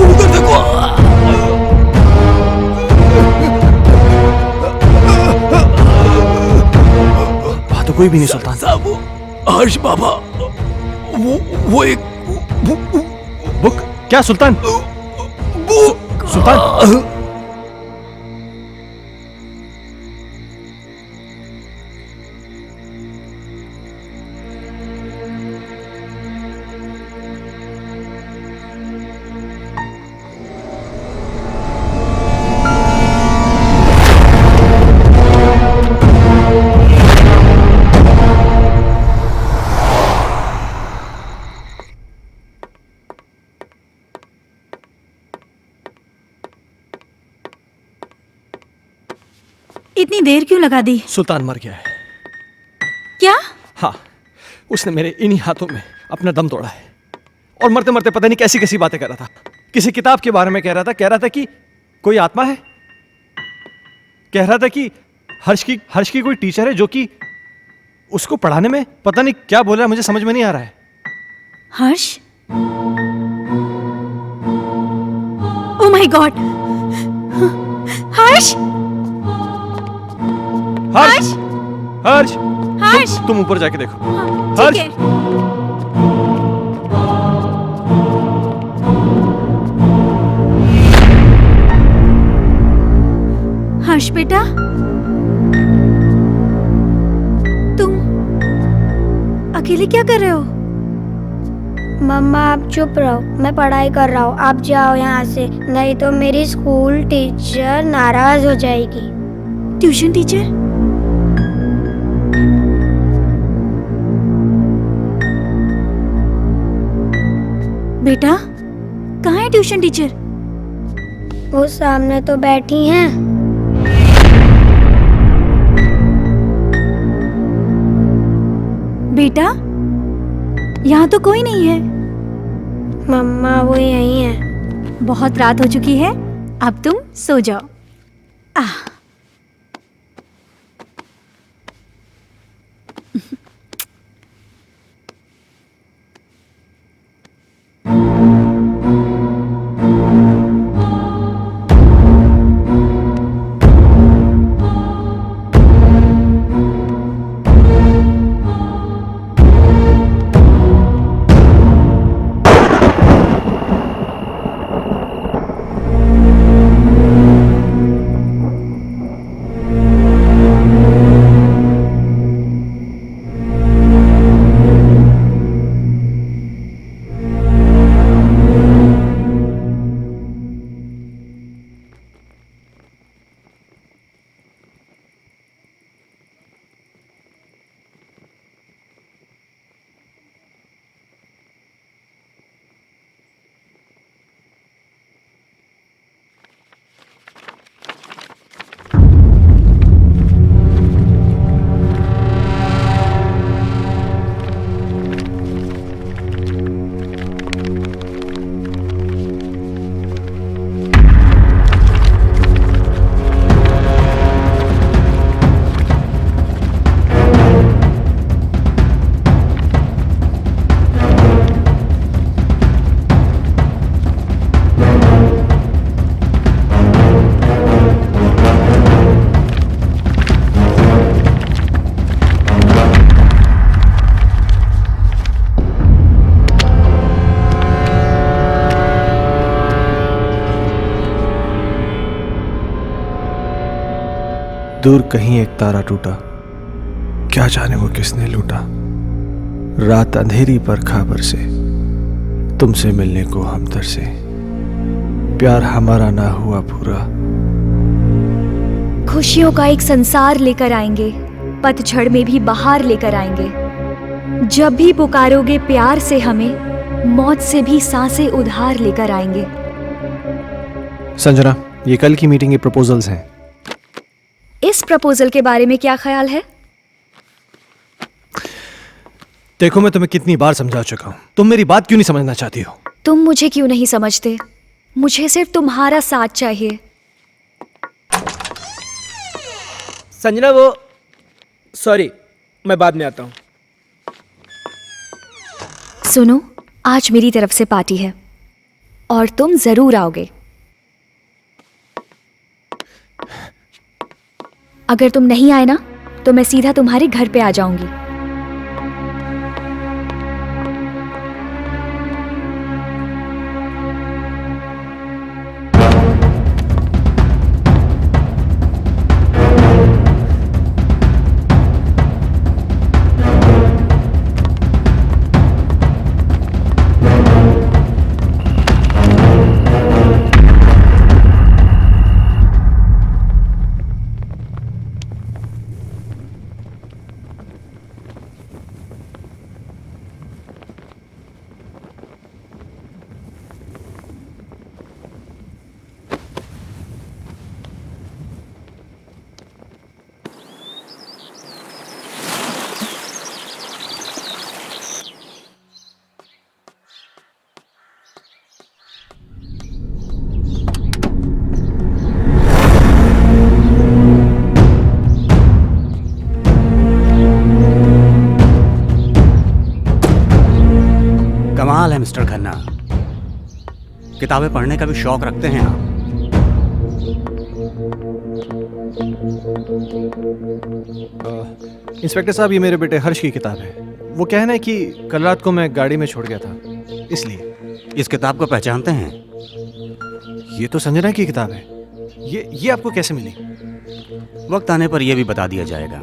उधर देखो। वहां तो कोई भी नहीं सुल्तान। साहब, हर्ष बाबा, वो एक बुक। क्या सुल्तान? सुल्तान, इतनी देर क्यों लगा दी? सुल्तान मर गया है। क्या? हाँ, उसने मेरे इन्हीं हाथों में अपना दम तोड़ा है। और मरते मरते पता नहीं कैसी कैसी बातें कर रहा था। किसी किताब के बारे में कह रहा था कि कोई आत्मा है। कह रहा था कि हर्ष की कोई टीचर है जो कि उसको पढ़ाने में पता नहीं क्या बोल रहा है, मुझे समझ में नहीं आ रहा है। Harsh? Oh my God! Harsh! Harsh! Harsh! Harsh! तुम ऊपर जाके देखो। ठीक है। हर्ष बेटा, तुम अकेले क्या कर रहे हो? मम्मा आप चुप रहो, मैं पढ़ाई कर रहा हूँ। आप जाओ यहाँ से, नहीं तो मेरी स्कूल टीचर नाराज हो जाएगी। Tuition teacher? बेटा कहाँ है ट्यूशन टीचर? वो सामने तो बैठी हैं। बेटा यहाँ तो कोई नहीं है। मम्मा वो यहीं है। बहुत रात हो चुकी है, अब तुम सो जाओ। आह दूर कहीं एक तारा टूटा, क्या जाने वो किसने लूटा। रात अंधेरी पर खबर से तुमसे मिलने को हम तरसे, प्यार हमारा ना हुआ पूरा। खुशियों का एक संसार लेकर आएंगे, पतझड़ में भी बहार लेकर आएंगे। जब भी पुकारोगे प्यार से हमें, मौत से भी सांसें उधार लेकर आएंगे। संजना, ये कल की मीटिंग के प्रपोजल्स हैं। इस प्रपोजल के बारे में क्या ख्याल है? देखो, मैं तुम्हें कितनी बार समझा चुका हूं, तुम मेरी बात क्यों नहीं समझना चाहती हो? तुम मुझे क्यों नहीं समझते? मुझे सिर्फ तुम्हारा साथ चाहिए। संजना, वो सॉरी, मैं बाद में आता हूँ। सुनो, आज मेरी तरफ से पार्टी है और तुम जरूर आओगे। अगर तुम नहीं आए ना, तो मैं सीधा तुम्हारे घर पे आ जाऊंगी। कमाल है मिस्टर खन्ना, किताबें पढ़ने का भी शौक रखते हैं आप। इंस्पेक्टर साहब, ये मेरे बेटे हर्ष की किताब है। वो कहना है कि कल रात को मैं गाड़ी में छोड़ गया था, इसलिए। इस किताब को पहचानते हैं? ये तो संजना की किताब है। ये आपको कैसे मिली? वक्त आने पर यह भी बता दिया जाएगा,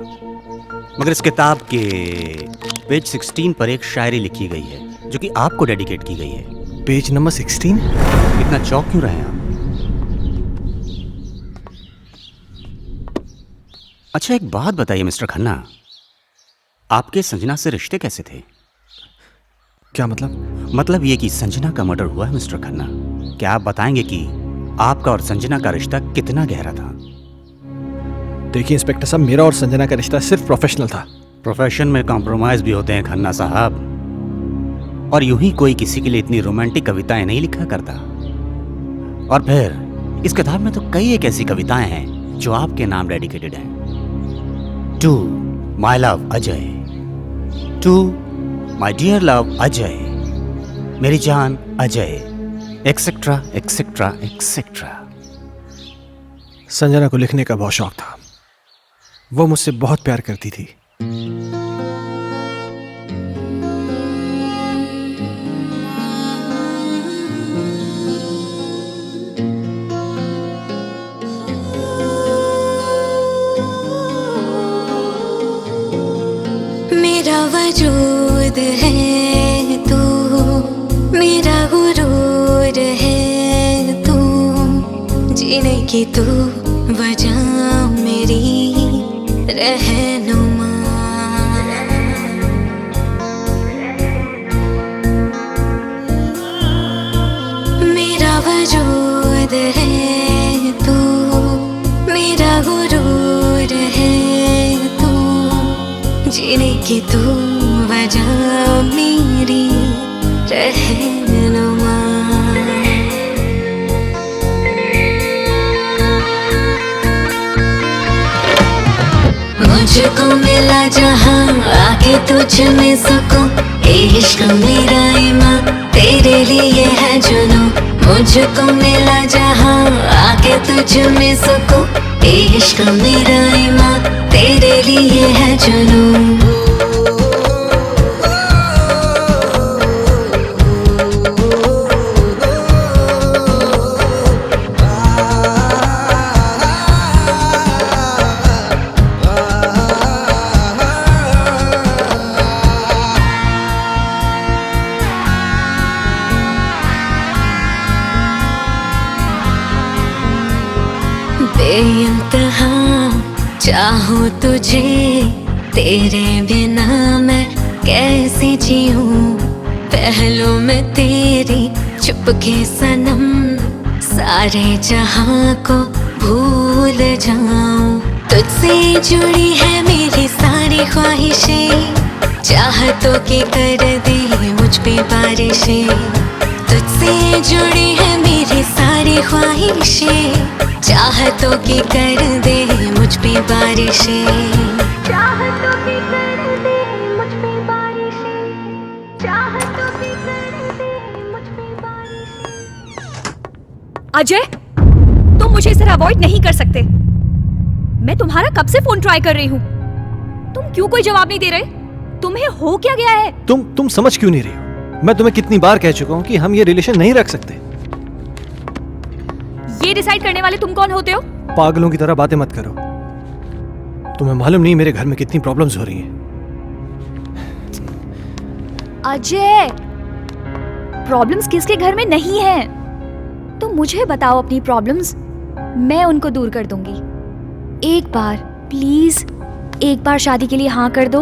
मगर इस किताब के पेज 16 पर एक शायरी लिखी गई है जो कि आपको डेडिकेट की गई है। Page number 16? इतना चौंक क्यों रहे हैं आप? अच्छा, एक बात बताइए मिस्टर खन्ना, आपके संजना से रिश्ते कैसे थे? क्या मतलब? मतलब ये कि संजना का मर्डर हुआ है मिस्टर खन्ना। क्या आप बताएंगे कि आपका और संजना का रिश्ता कितना गहरा था? देखिए इंस्पेक्टर साहब, मेरा और संजना का रिश्ता सिर्फ प्रोफेशनल था। प्रोफेशन में कॉम्प्रोमाइज भी होते हैं खन्ना साहब, और यूं ही कोई किसी के लिए इतनी रोमांटिक कविताएं नहीं लिखा करता। और फिर इस किताब में तो कई एक ऐसी कविताएं हैं जो आपके नाम डेडिकेटेड हैं। To my love Ajay, to my dear love Ajay, मेरी जान Ajay, etcetera etcetera etcetera. Sanjana को लिखने का बहुत शौक था। वो मुझसे बहुत प्यार करती थी। मेरा वजूद है तू, मेरा गुरूर है तू, जीने की तू वजह मेरी रहनुमा। मेरा वजूद है तू, मेरा गुरूर है तू, जीने की तू वजह मेरी रहनुमा। मुझको मिला जहां आके तुझ में सुकून, इश्क मेरा ईमान तेरे लिए है जुनून। मुझको मिला जहां आके तुझ में सुकून, इश्क मेरा ईमान तेरे लिए है जुनून। बेइंतहा चाहूं तुझे, तेरे बिना मैं कैसे जीऊं। पहलू में तेरी चुपके सनम, सारे जहां को भूल जाऊं। तुझसे जुड़ी है मेरी सारी ख्वाहिशें, चाहतों की कर दे मुझ पे बारिशें। तुझसे जुड़ी है मेरी सारी ख्वाहिशें, चाहतों की कर दे मुझ पे बारिशें। चाहतों की कर दे मुझ पे बारिशें, चाहतों की कर दे मुझ पे बारिशें। अजय, तुम मुझे इस तरह अवॉइड नहीं कर सकते। मैं तुम्हारा कब से फोन ट्राई कर रही हूँ, तुम क्यों कोई जवाब नहीं दे रहे? तुम्हें हो क्या गया है? तुम समझ क्यों नहीं रही हो? मैं तुम्हें कितनी बार कह चुका हूँ कि हम ये रिलेशन नहीं रख सकते। ये डिसाइड करने वाले तुम कौन होते हो? पागलों की तरह बातें मत करो। तुम्हें मालूम नहीं मेरे घर में कितनी प्रॉब्लम्स हो रही हैं। अजय, प्रॉब्लम्स किसके घर में नहीं है? तुम मुझे बताओ अपनी प्रॉब्लम्स, मैं उनको दूर कर दूंगी। एक बार प्लीज, एक बार शादी के लिए हाँ कर दो।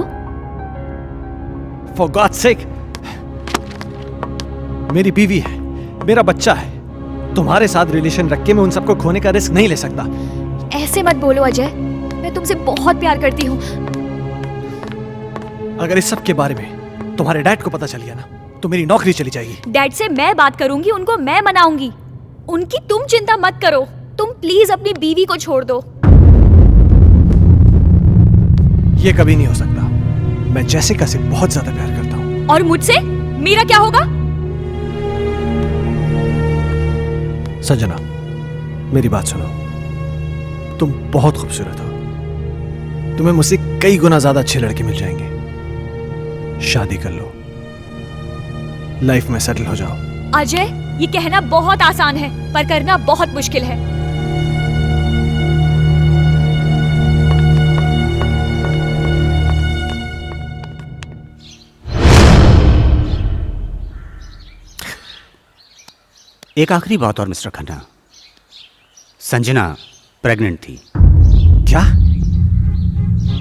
For God's sake, मेरी बीवी है, मेरा बच्चा है। तुम्हारे साथ रिलेशन रख के मैं उन सबको खोने का रिस्क नहीं ले सकता। ऐसे मत बोलो अजय, मैं तुमसे बहुत प्यार करती हूँ। अगर इस सब के बारे में तुम्हारे डैड को पता चल गया ना, तो मेरी नौकरी चली जाएगी। डैड से मैं बात करूंगी, उनको मैं मनाऊंगी। उनकी तुम चिंता मत करो। तुम प्लीज अपनी बीवी को छोड़ दो। ये कभी नहीं हो सकता। मैं जैसिका से बहुत ज्यादा प्यार करता हूँ। और मुझसे मेरा क्या होगा? संजना, मेरी बात सुनो। तुम बहुत खूबसूरत हो। तुम्हें मुझसे कई गुना ज्यादा अच्छे लड़के मिल जाएंगे। शादी कर लो, लाइफ में सेटल हो जाओ। अजय, ये कहना बहुत आसान है, पर करना बहुत मुश्किल है। एक आखिरी बात और मिस्टर खन्ना, संजना प्रेग्नेंट थी। क्या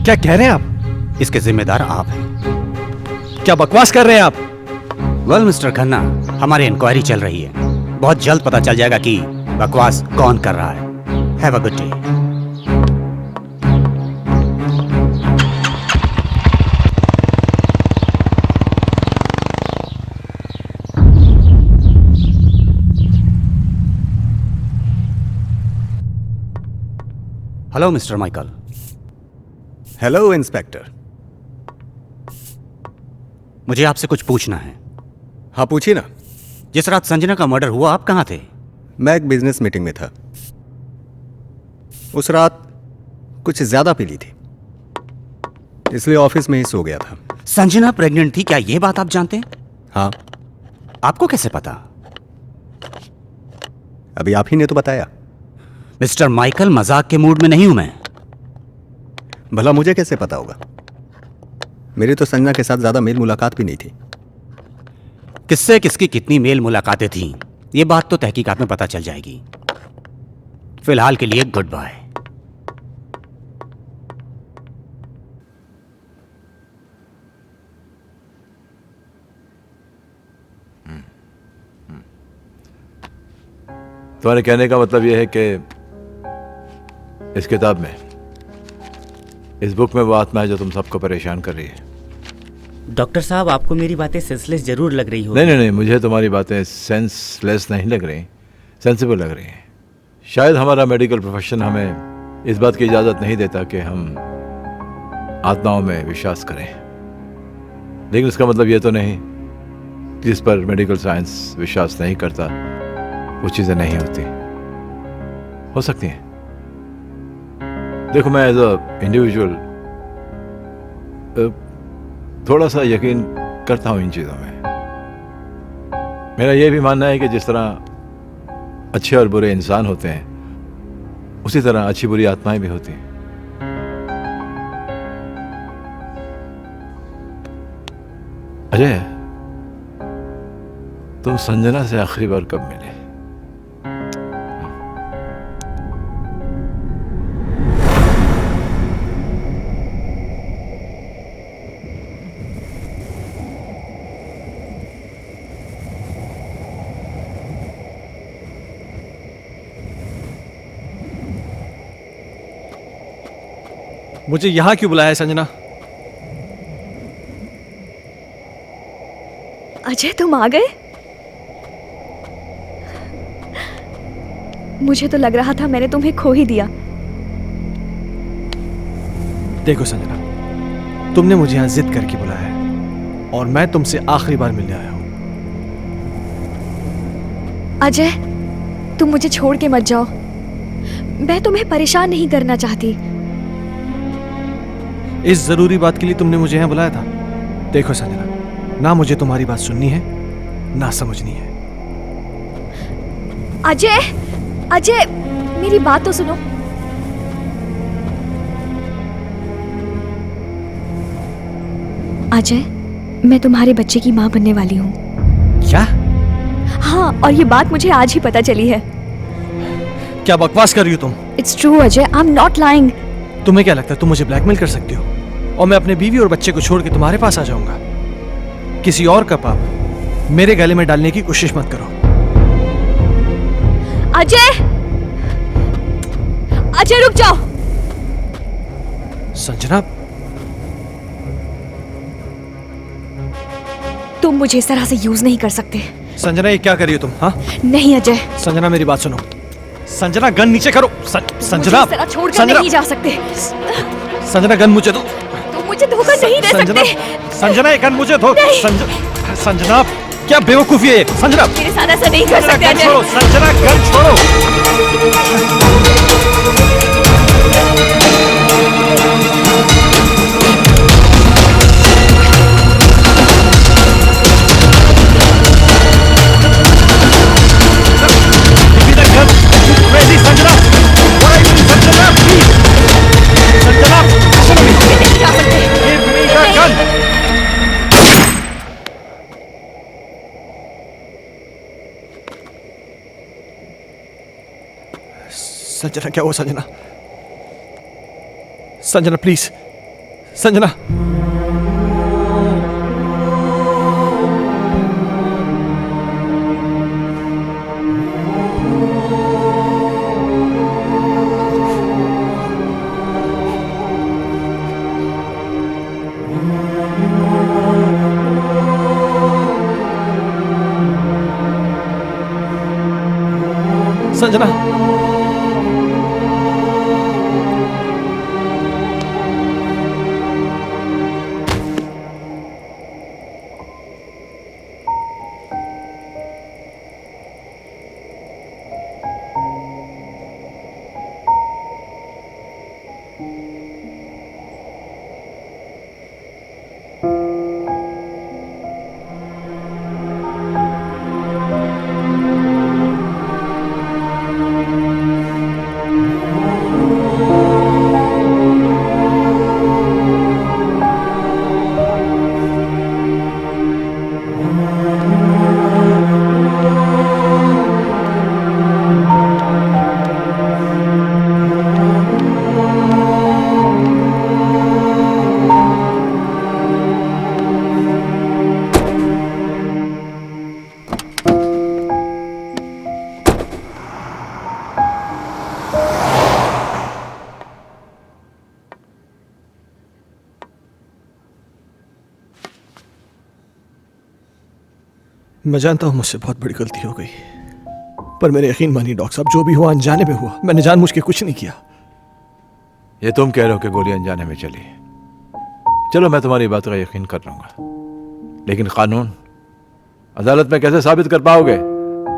क्या कह रहे हैं आप? इसके जिम्मेदार आप हैं। क्या बकवास कर रहे हैं आप? वेल मिस्टर खन्ना, हमारी इंक्वायरी चल रही है। बहुत जल्द पता चल जाएगा कि बकवास कौन कर रहा है। Have a good day. Hello mister Michael. Hello inspector. मुझे आपसे कुछ पूछना है। हाँ पूछिए ना। जिस रात संजना का मर्डर हुआ आप कहाँ थे? मैं एक बिजनेस मीटिंग में था। उस रात कुछ ज्यादा पी ली थी, इसलिए ऑफिस में ही सो गया था। संजना प्रेग्नेंट थी, क्या यह बात आप जानते हैं? हाँ। आपको कैसे पता? अभी आप ही ने तो बताया। मिस्टर माइकल, मजाक के मूड में नहीं हूं मैं। भला मुझे कैसे पता होगा? मेरी तो संजना के साथ ज्यादा मेल मुलाकात भी नहीं थी। किससे किसकी कितनी मेल मुलाकातें थीं, ये बात तो तहकीकात में पता चल जाएगी। फिलहाल के लिए गुड बाय। तुम्हारे कहने का मतलब यह है कि इस किताब में, इस बुक में वो आत्मा है जो तुम सबको परेशान कर रही है। डॉक्टर साहब, आपको मेरी बातें सेंसलेस जरूर लग रही हो। नहीं, मुझे तुम्हारी बातें सेंसलेस नहीं लग रही, सेंसिबल लग रही हैं। शायद हमारा मेडिकल प्रोफेशन हमें इस बात की इजाज़त नहीं देता कि हम आत्माओं में विश्वास करें, लेकिन इसका मतलब ये तो नहीं कि जिस पर मेडिकल साइंस विश्वास नहीं करता वो चीज़ें नहीं होती, हो सकती हैं। देखो, मैं एज अ इंडिविजुअल थोड़ा सा यकीन करता हूँ इन चीज़ों में। मेरा यह भी मानना है कि जिस तरह अच्छे और बुरे इंसान होते हैं, उसी तरह अच्छी बुरी आत्माएं भी होती हैं। अजय, तुम संजना से आखिरी बार कब मिले? मुझे यहां क्यों बुलाया है संजना? अजय, तुम आ गए? मुझे तो लग रहा था मैंने तुम्हें खो ही दिया। देखो संजना, तुमने मुझे यहां जिद करके बुलाया है और मैं तुमसे आखिरी बार मिलने आया हूं। अजय, तुम मुझे छोड़ के मत जाओ। मैं तुम्हें परेशान नहीं करना चाहती। इस जरूरी बात के लिए तुमने मुझे यहां बुलाया था? देखो संजना, ना मुझे तुम्हारी बात सुननी है ना समझनी है। अजय, अजय, मेरी बात तो सुनो। अजय, मैं तुम्हारे बच्चे की मां बनने वाली हूं। क्या? हाँ, और ये बात मुझे आज ही पता चली है। क्या बकवास कर रही हो तुम? It's true Ajay, I am not lying. तुम्हें क्या लगता है तुम मुझे ब्लैकमेल कर सकती हो और मैं अपने बीवी और बच्चे को छोड़ के तुम्हारे पास आ जाऊंगा? किसी और का पाप मेरे गले में डालने की कोशिश मत करो। अजय, अजय रुक जाओ। संजना, तुम मुझे इस तरह से यूज नहीं कर सकते। संजना, ये क्या कर रही हो तुम? हाँ? नहीं अजय। संजना, मेरी बात सुनो। संजना, गन नीचे करो। संजना, मुझे इस तरह छोड़कर नहीं जा सकते। संजना, गन मुझे दो। तुम मुझे धोखा नहीं दे सकते। संजना, ये गन मुझे दो। संजना, क्या बेवकूफी है? संजना, मेरे साथ ऐसा नहीं कर सकते अजय। छोड़ो संजना, गन छोड़ो। संजना, क्या हुआ संजना? संजना प्लीज, संजना। संजना। मैं जानता हूं मुझसे बहुत बड़ी गलती हो गई, पर मेरे यकीन मानिए डॉक्टर साहब, जो भी हुआ अनजाने में हुआ। मैंने जानबूझ के कुछ नहीं किया। ये तुम कह रहे हो कि गोली अनजाने में चली। चलो मैं तुम्हारी बात का यकीन कर लूंगा, लेकिन कानून अदालत में कैसे साबित कर पाओगे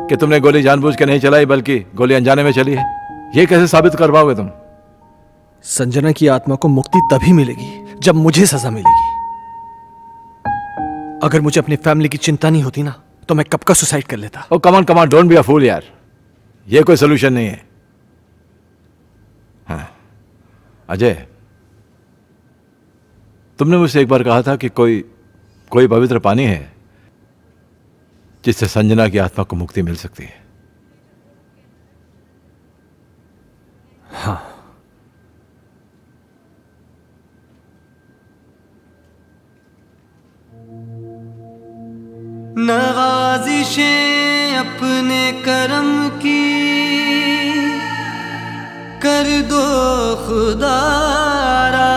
कि तुमने गोली जानबूझ के नहीं चलाई बल्कि गोली अनजाने में चली है? ये कैसे साबित कर पाओगे तुम? संजना की आत्मा को मुक्ति तभी मिलेगी जब मुझे सजा मिलेगी। अगर मुझे अपनी फैमिली की चिंता नहीं होती ना, तो मैं कब का सुसाइड कर लेता। ओ कमान कमान, डोंट बी अ फूल यार, ये कोई सोल्यूशन नहीं है। हाँ अजय, तुमने मुझसे एक बार कहा था कि कोई पवित्र पानी है जिससे संजना की आत्मा को मुक्ति मिल सकती है। हाँ, नवाजिशें अपने करम की कर दो खुदारा,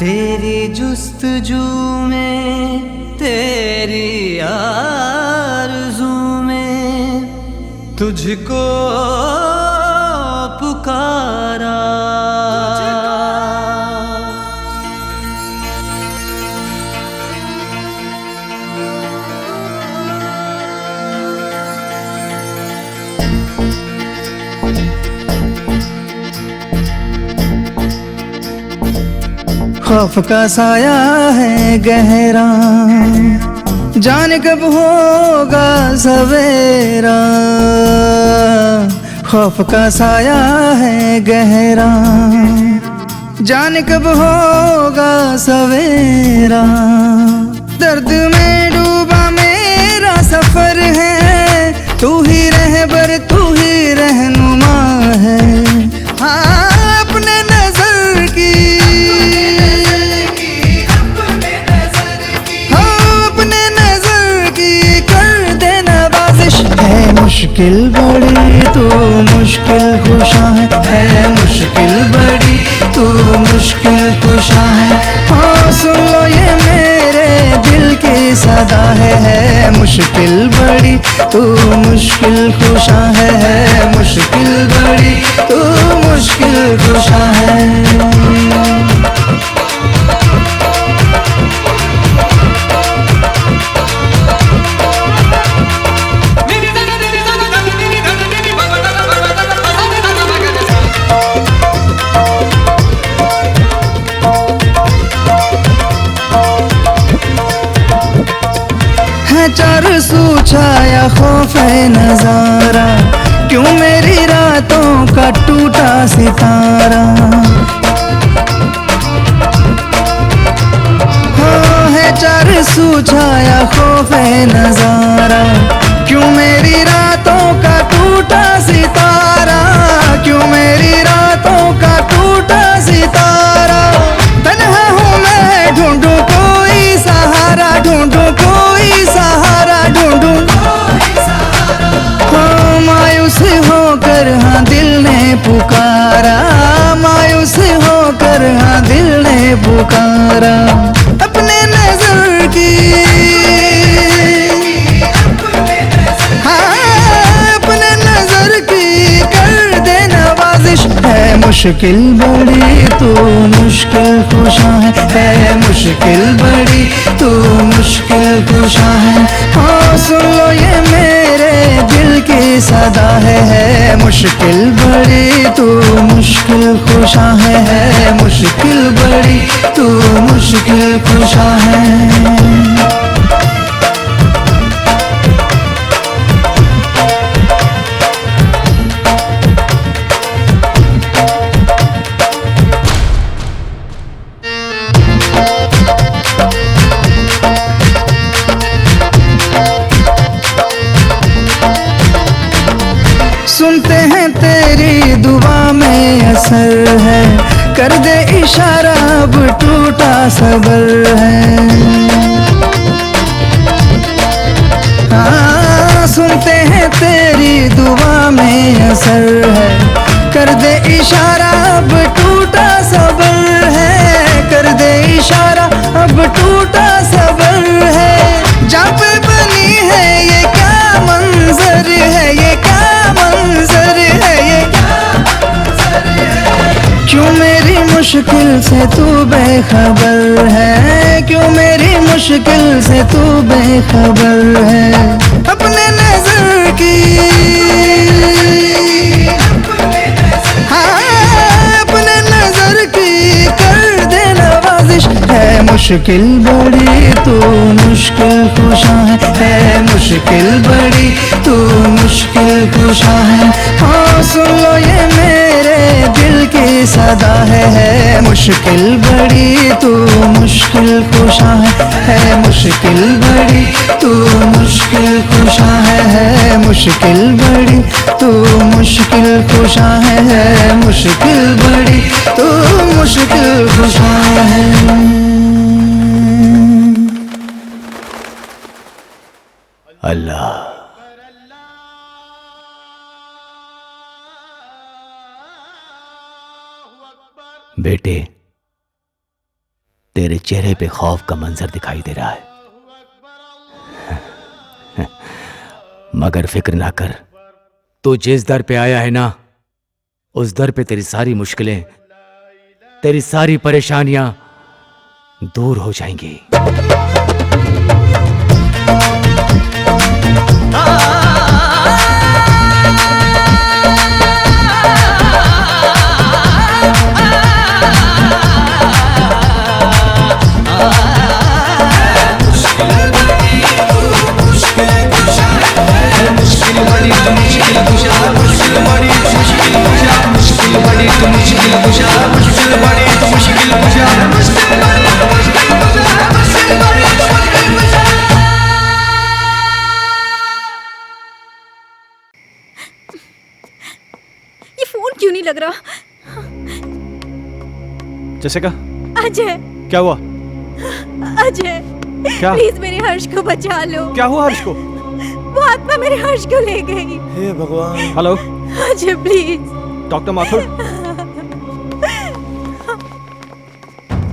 तेरी जुस्तजू में तेरी आरज़ू में तुझको पुकारा। खौफ का साया है गहरा, जाने कब होगा सवेरा। खौफ का साया है गहरा, जाने कब होगा सवेरा। दर्द में डूबा मेरा सफर है, तू ही रहबर तू ही रहनुमा है। हाँ अपने नजर की, है मुश्किल बड़ी तू मुश्किल कुशा है मुश्किल बड़ी तू मुश्किल कुशा है। हाँ सुन लो ये मेरे दिल की सदा है मुश्किल बड़ी तू मुश्किल कुशा है मुश्किल बड़ी तू मुश्किल कुशा है। चार सू छाया खौफ है नजारा, क्यों मेरी रातों का टूटा सितारा। हाँ है चार सू छाया खौफ है नजारा, क्यों मेरी रातों का टूटा सितारा। क्यों मेरी रातों का टूटा सितारा। तन्हा हूँ मैं ढूंढूं कोई सहारा, ढूंढूं कोई सहारा, ढूंढूं। हाँ मायूस होकर हाँ दिल ने पुकारा, मायूस होकर हाँ दिल ने पुकारा। अपने नजर की हाँ मुश्किल बड़ी तू मुश्किल कुशा है मुश्किल बड़ी तू मुश्किल कुशा है। हाँ सुन लो ये मेरे दिल की सदा है मुश्किल बड़ी तू मुश्किल कुशा है मुश्किल बड़ी तू मुश्किल कुशा है। सुनते हैं तेरी दुआ में असर है कर दे इशारा अब टूटा सबर है। हाँ सुनते हैं तेरी दुआ में असर है कर दे इशारा अब टूटा सबर है कर दे इशारा अब टूटा सबर है। जब बनी है ये क्या मंजर है ये क्या मंजर है ये क्यों मेरी मुश्किल से तू बेखबर है क्यों मेरी मुश्किल से तू बेखबर है। अपने नजर की हाँ अपने नजर की कर दे नवाजिश है मुश्किल बड़ी तू मुश्किल कुशा है मुश्किल बड़ी तू मुश्किल कुशा है। हाँ सुन लो ये मेरे दिल की सदा है मुश्किल बड़ी तू मुश्किल कुशा है मुश्किल बड़ी तू मुश्किल कुशा है मुश्किल बड़ी तू मुश्किल कुशा है मुश्किल बड़ी तू मुश्किल कुशा है। अल्लाह बेटे तेरे चेहरे पे खौफ का मंजर दिखाई दे रहा है मगर फिक्र ना कर तू जिस दर पे आया है ना उस दर पे तेरी सारी मुश्किलें तेरी सारी परेशानियां दूर हो जाएंगी। ये फोन क्यों नहीं लग रहा? जैसिका अजय क्या हुआ? अजय क्या? प्लीज मेरे हर्ष को बचा लो। क्या हुआ हर्ष को? वो आत्मा मेरे हर्ष को ले गई। हे भगवान। Hello Ajay please. Doctor Mathur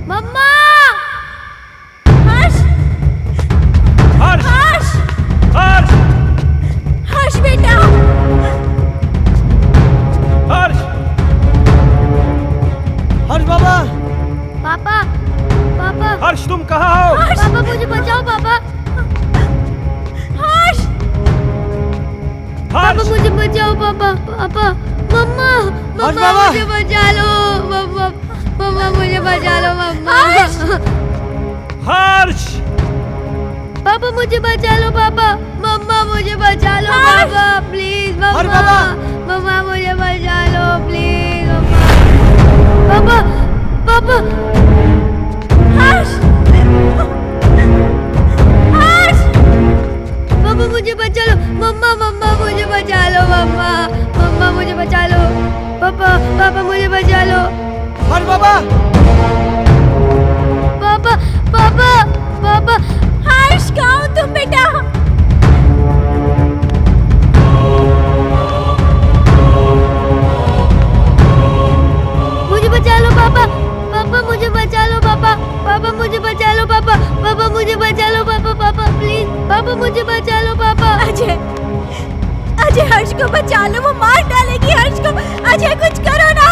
मम्मा हर्ष हर्ष हर्ष हर्ष हर्ष बेटा हर्ष हर्ष बाबा पापा पापा हर्ष तुम कहाँ हो? पापा मुझे बचाओ पापा हर्ष पापा मुझे बचाओ पापा पापा मम्मा मम्मा मुझे बचा लो मम्मा मम्मा मुझे बचा लो मम्मा हर्ष पापा मुझे बचा लो पापा मम्मा मुझे बचा लो पापा प्लीज मम्मा मम्मा मुझे बचा लो प्लीज मम्मा पापा पापा हर्ष हर्ष पापा मुझे बचा लो मम्मा मम्मा मुझे बचा लो मम्मा मम्मा मुझे बचा लो पापा पापा मुझे बचा लो हर्ष बाबा पापा पापा पापा हर्ष कहाँ हो तुम बेटा? मुझे बचा लो पापा पापा मुझे बचा लो पापा पापा मुझे बचा लो पापा पापा मुझे बचा लो पापा पापा प्लीज पापा मुझे बचा लो पापा अजय अजय हर्ष को बचा लो वो मार डालेगी हर्ष को। अजय कुछ करो ना।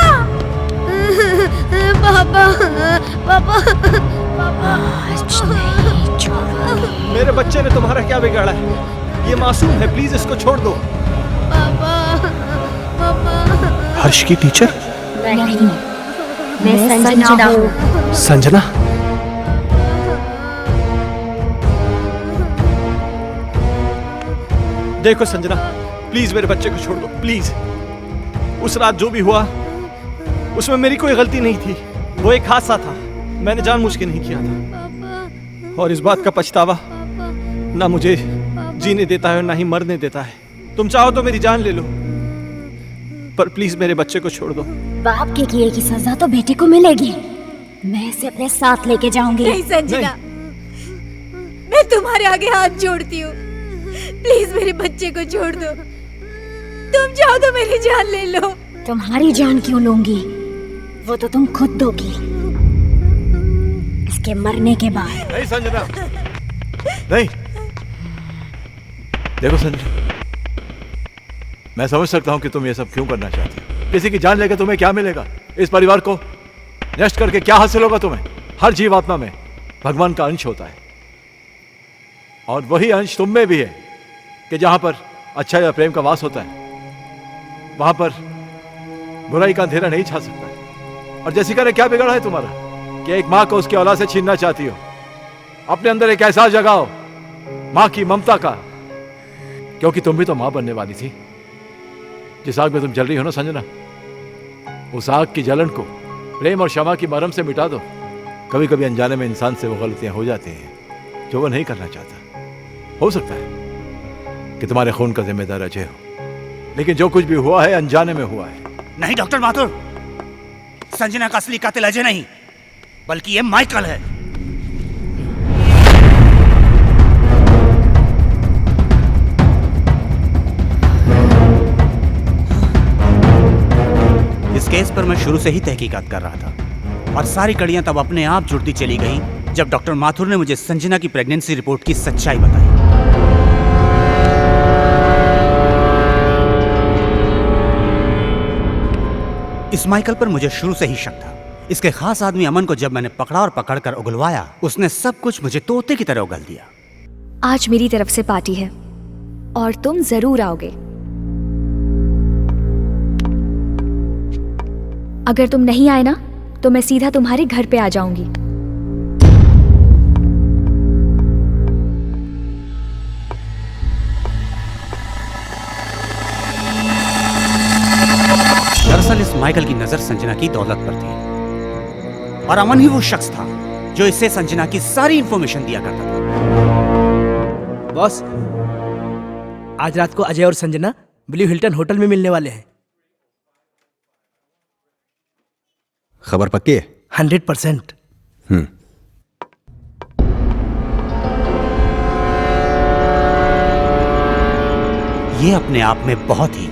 मासूम है, प्लीज इसको छोड़ दो। पापा, पापा। हर्ष की टीचर? नहीं, मैं संजना हूँ। संजना? देखो संजना, प्लीज मेरे बच्चे को छोड़ दो, प्लीज। उस रात जो भी हुआ उसमें मेरी कोई गलती नहीं थी, वो एक हादसा था, मैंने जानबूझ के नहीं किया था। और इस बात का पछतावा ना मुझे जीने देता है और ना ही मरने देता है। तुम चाहो तो मेरी जान ले लो, पर प्लीज मेरे बच्चे को छोड़ दो। बाप के किए की सजा तो बेटे को मिलेगी। मैं इसे अपने साथ लेके जाऊंगी। नहीं संजना, मैं तुम्हारे आगे हाथ जोड़ती हूँ, प्लीज मेरे बच्चे को छोड़ दो। तुम चाहो तो मेरी जान ले लो। तुम्हारी जान क्यों लूंगी, वो तो तुम खुद दोगी इसके मरने के बाद। नहीं संजना, नहीं। देखो संजना, मैं समझ सकता हूं कि तुम ये सब क्यों करना चाहती हो। किसी की जान लेकर तुम्हें क्या मिलेगा? इस परिवार को नष्ट करके क्या हासिल होगा तुम्हें? हर जीवात्मा में भगवान का अंश होता है, और वही अंश तुम में भी है कि जहां पर अच्छा या प्रेम का वास होता है वहां पर बुराई का अंधेरा नहीं छा सकता। और जैसिका ने क्या बिगाड़ा है तुम्हारा कि एक मां को उसके औलाद से छीनना चाहती हो? अपने अंदर एक एहसास जगाओ मां की ममता का, क्योंकि तुम भी तो मां बनने वाली थी। जिस आग में तुम जल रही हो ना संजना, उस आग की जलन को प्रेम और क्षमा की मरहम से मिटा दो। कभी कभी अनजाने में इंसान से वो गलतियां हो जाती हैं जो वो नहीं करना चाहता। हो सकता है कि तुम्हारे खून का जिम्मेदार अजय हो, लेकिन जो कुछ भी हुआ है अनजाने में हुआ है। नहीं डॉक्टर माथुर, संजना का असली कातिल अजय नहीं, बल्कि ये माइकल है। इस केस पर मैं शुरू से ही तहकीकात कर रहा था, और सारी कड़ियां तब अपने आप जुड़ती चली गई जब डॉक्टर माथुर ने मुझे संजना की प्रेगनेंसी रिपोर्ट की सच्चाई बताई। इस माइकल पर मुझे शुरू से ही शक था। इसके खास आदमी अमन को जब मैंने पकड़ा और पकड़कर उगलवाया, उसने सब कुछ मुझे तोते की तरह उगल दिया। आज मेरी तरफ से पार्टी है और तुम जरूर आओगे। अगर तुम नहीं आए ना तो मैं सीधा तुम्हारे घर पे आ जाऊंगी। दरअसल इस माइकल की नजर संजना की दौलत पर थी, और अमन ही वो शख्स था जो इससे संजना की सारी इंफॉर्मेशन दिया करता था। बॉस, आज रात को अजय और संजना ब्लू हिल्टन होटल में मिलने वाले हैं। खबर पक्की है? 100%। ये अपने आप में बहुत ही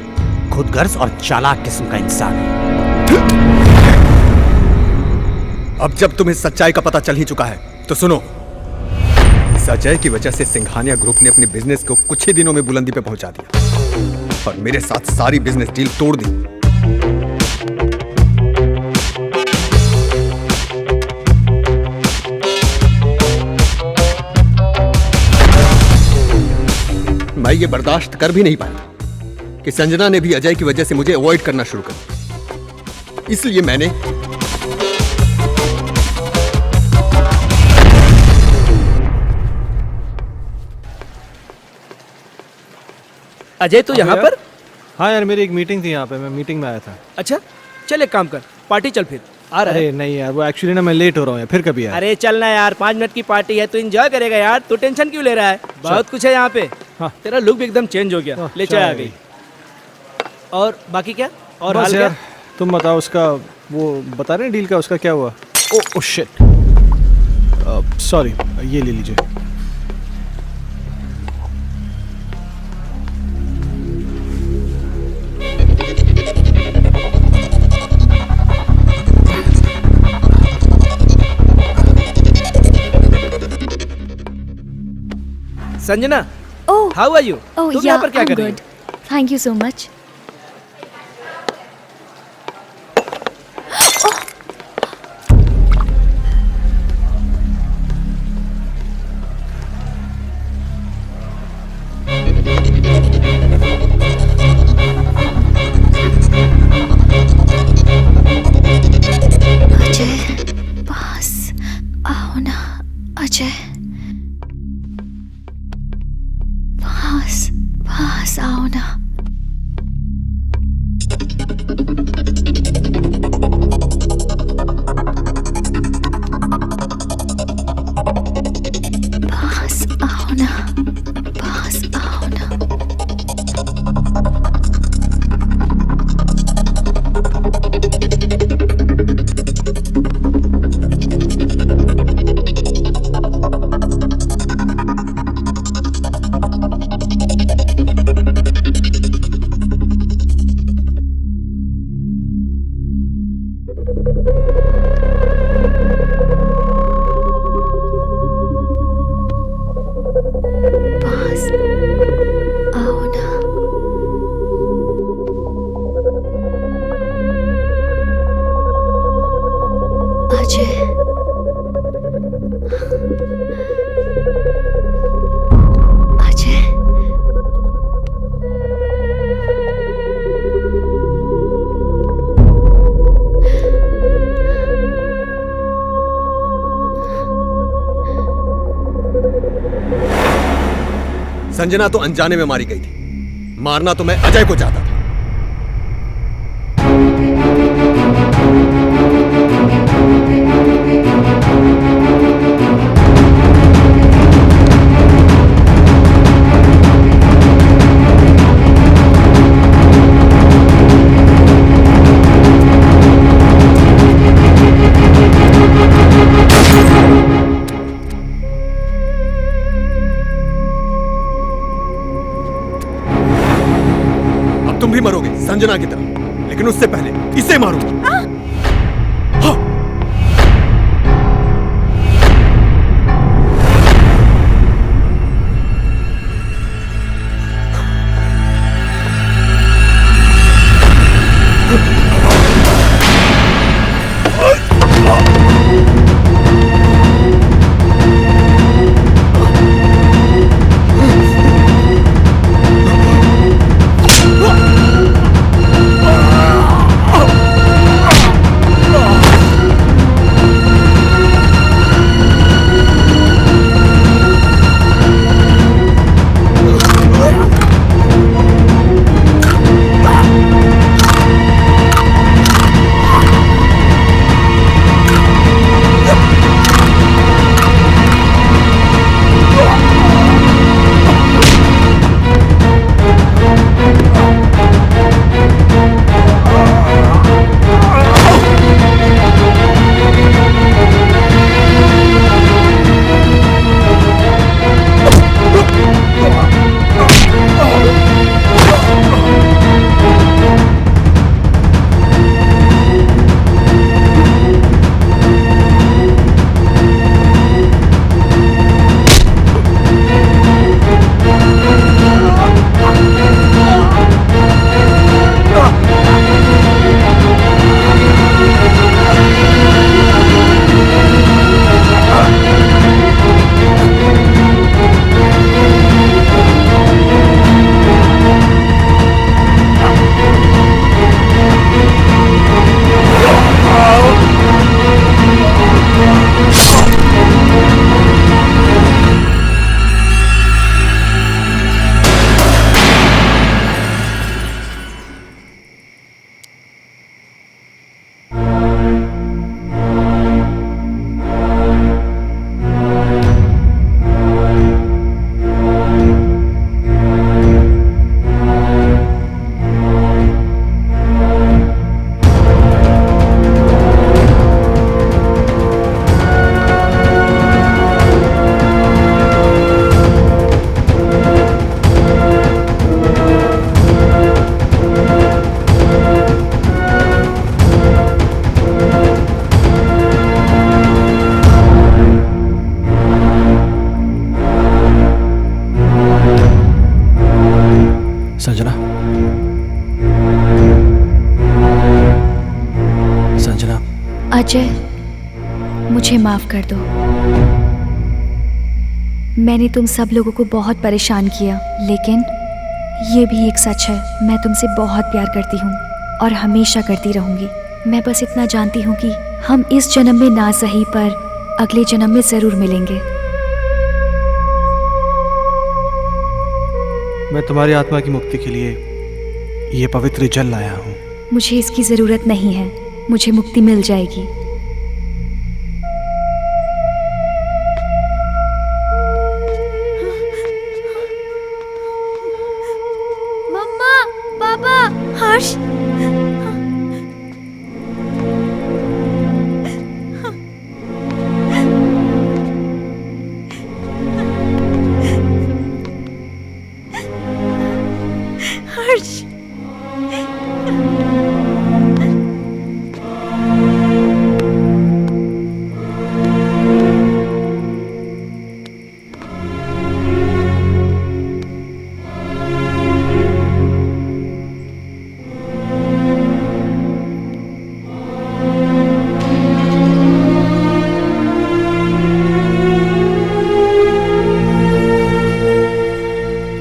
खुदगर्ज और चालाक किस्म का इंसान है। अब जब तुम्हें सच्चाई का पता चल ही चुका है तो सुनो। इस अजय की वजह से सिंघानिया ग्रुप ने अपने बिजनेस को कुछ ही दिनों में बुलंदी पे पहुंचा दिया और मेरे साथ सारी बिजनेस डील तोड़ दी। मैं ये बर्दाश्त कर भी नहीं पाया कि संजना ने भी अजय की वजह से मुझे अवॉइड करना शुरू कर दिया। इसलिए मैंने अजय तो यहाँ पर? हाँ यार, मेरी एक मीटिंग थी यहाँ पे, मैं मीटिंग में आया था। अच्छा चल एक काम कर, पार्टी चल फिर। आ रहा अरे है? नहीं यार, वो एक्चुअली ना मैं लेट हो रहा हूँ यार, फिर कभी यार। अरे चलना यार, 5 मिनट की पार्टी है, तू एंजॉय करेगा यार, तू टेंशन क्यों ले रहा है? बहुत कुछ है यहाँ पे। हाँ। तेरा लुक भी एकदम चेंज हो गया, ले चाय आ गई। और बाकी क्या? और हाल क्या? तुम बताओ, उसका वो बता रहे हैं डील का, उसका क्या हुआ? ओ शिट, सॉरी, ये ले लीजिए। Sanjana, Oh, how are you? oh तुम yeah, यहाँ पर क्या I'm कर रही good. Thank you so much. Ajay पास आओ ना, अजय पास आओ ना। पास आओ ना, पास आओ ना। पास आओ ना। अजय अजय संजना तो अनजाने में मारी गई थी, मारना तो मैं अजय को चाहता था। तुम भी मरोगे संजना की तरह, लेकिन उससे पहले इसे मारूंगा। संजना, संजना। अजय, मुझे माफ कर दो। मैंने तुम सब लोगों को बहुत परेशान किया, लेकिन ये भी एक सच है, मैं तुमसे बहुत प्यार करती हूँ और हमेशा करती रहूँगी। मैं बस इतना जानती हूँ कि हम इस जन्म में ना सही पर अगले जन्म में जरूर मिलेंगे। मैं तुम्हारी आत्मा की मुक्ति के लिए ये पवित्र जल लाया हूँ। मुझे इसकी जरूरत नहीं है, मुझे मुक्ति मिल जाएगी। मम्मा, पापा, हर्ष। हर्ष।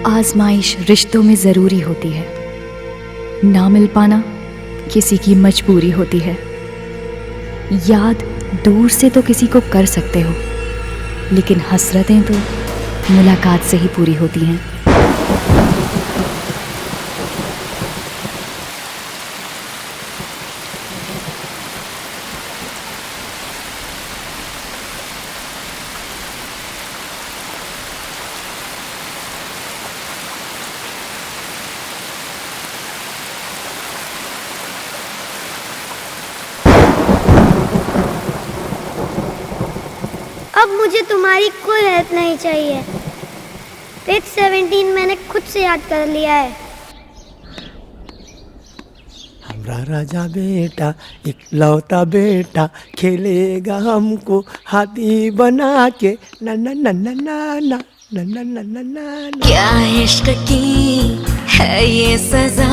आजमाइश रिश्तों में ज़रूरी होती है, ना मिल पाना किसी की मजबूरी होती है। याद दूर से तो किसी को कर सकते हो, लेकिन हसरतें तो मुलाकात से ही पूरी होती हैं। अब मुझे तुम्हारी कोई हेल्प नहीं चाहिए। पेज 17 मैंने खुद से याद कर लिया है। हमारा राजा बेटा इकलौता बेटा खेलेगा हमको हाथी बना के ना ना ना ना ना ना ना ना ना ना ना। क्या इश्क की है ये सजा,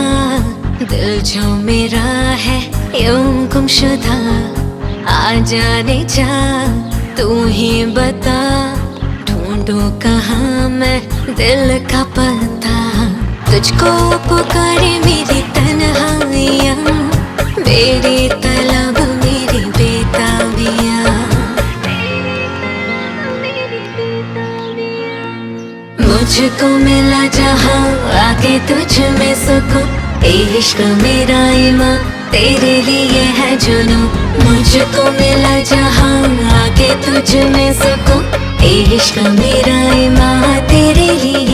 दिल जो मेरा है यूं गुमशुदा, आ जाने जा तू ही बता, ढूंढूं कहाँ मैं दिल का पता। तुझको पुकारे मेरी तन्हाइयाँ, मेरी तलब मेरी बेताबियाँ। मुझको मिला जहाँ आके तुझ में सुकून, इश्क मेरा ईमान तेरे लिए है जुनून। मुझको मिला जहाँ आके तुझ में सुकून, इश्क मेरा ईमान तेरे लिए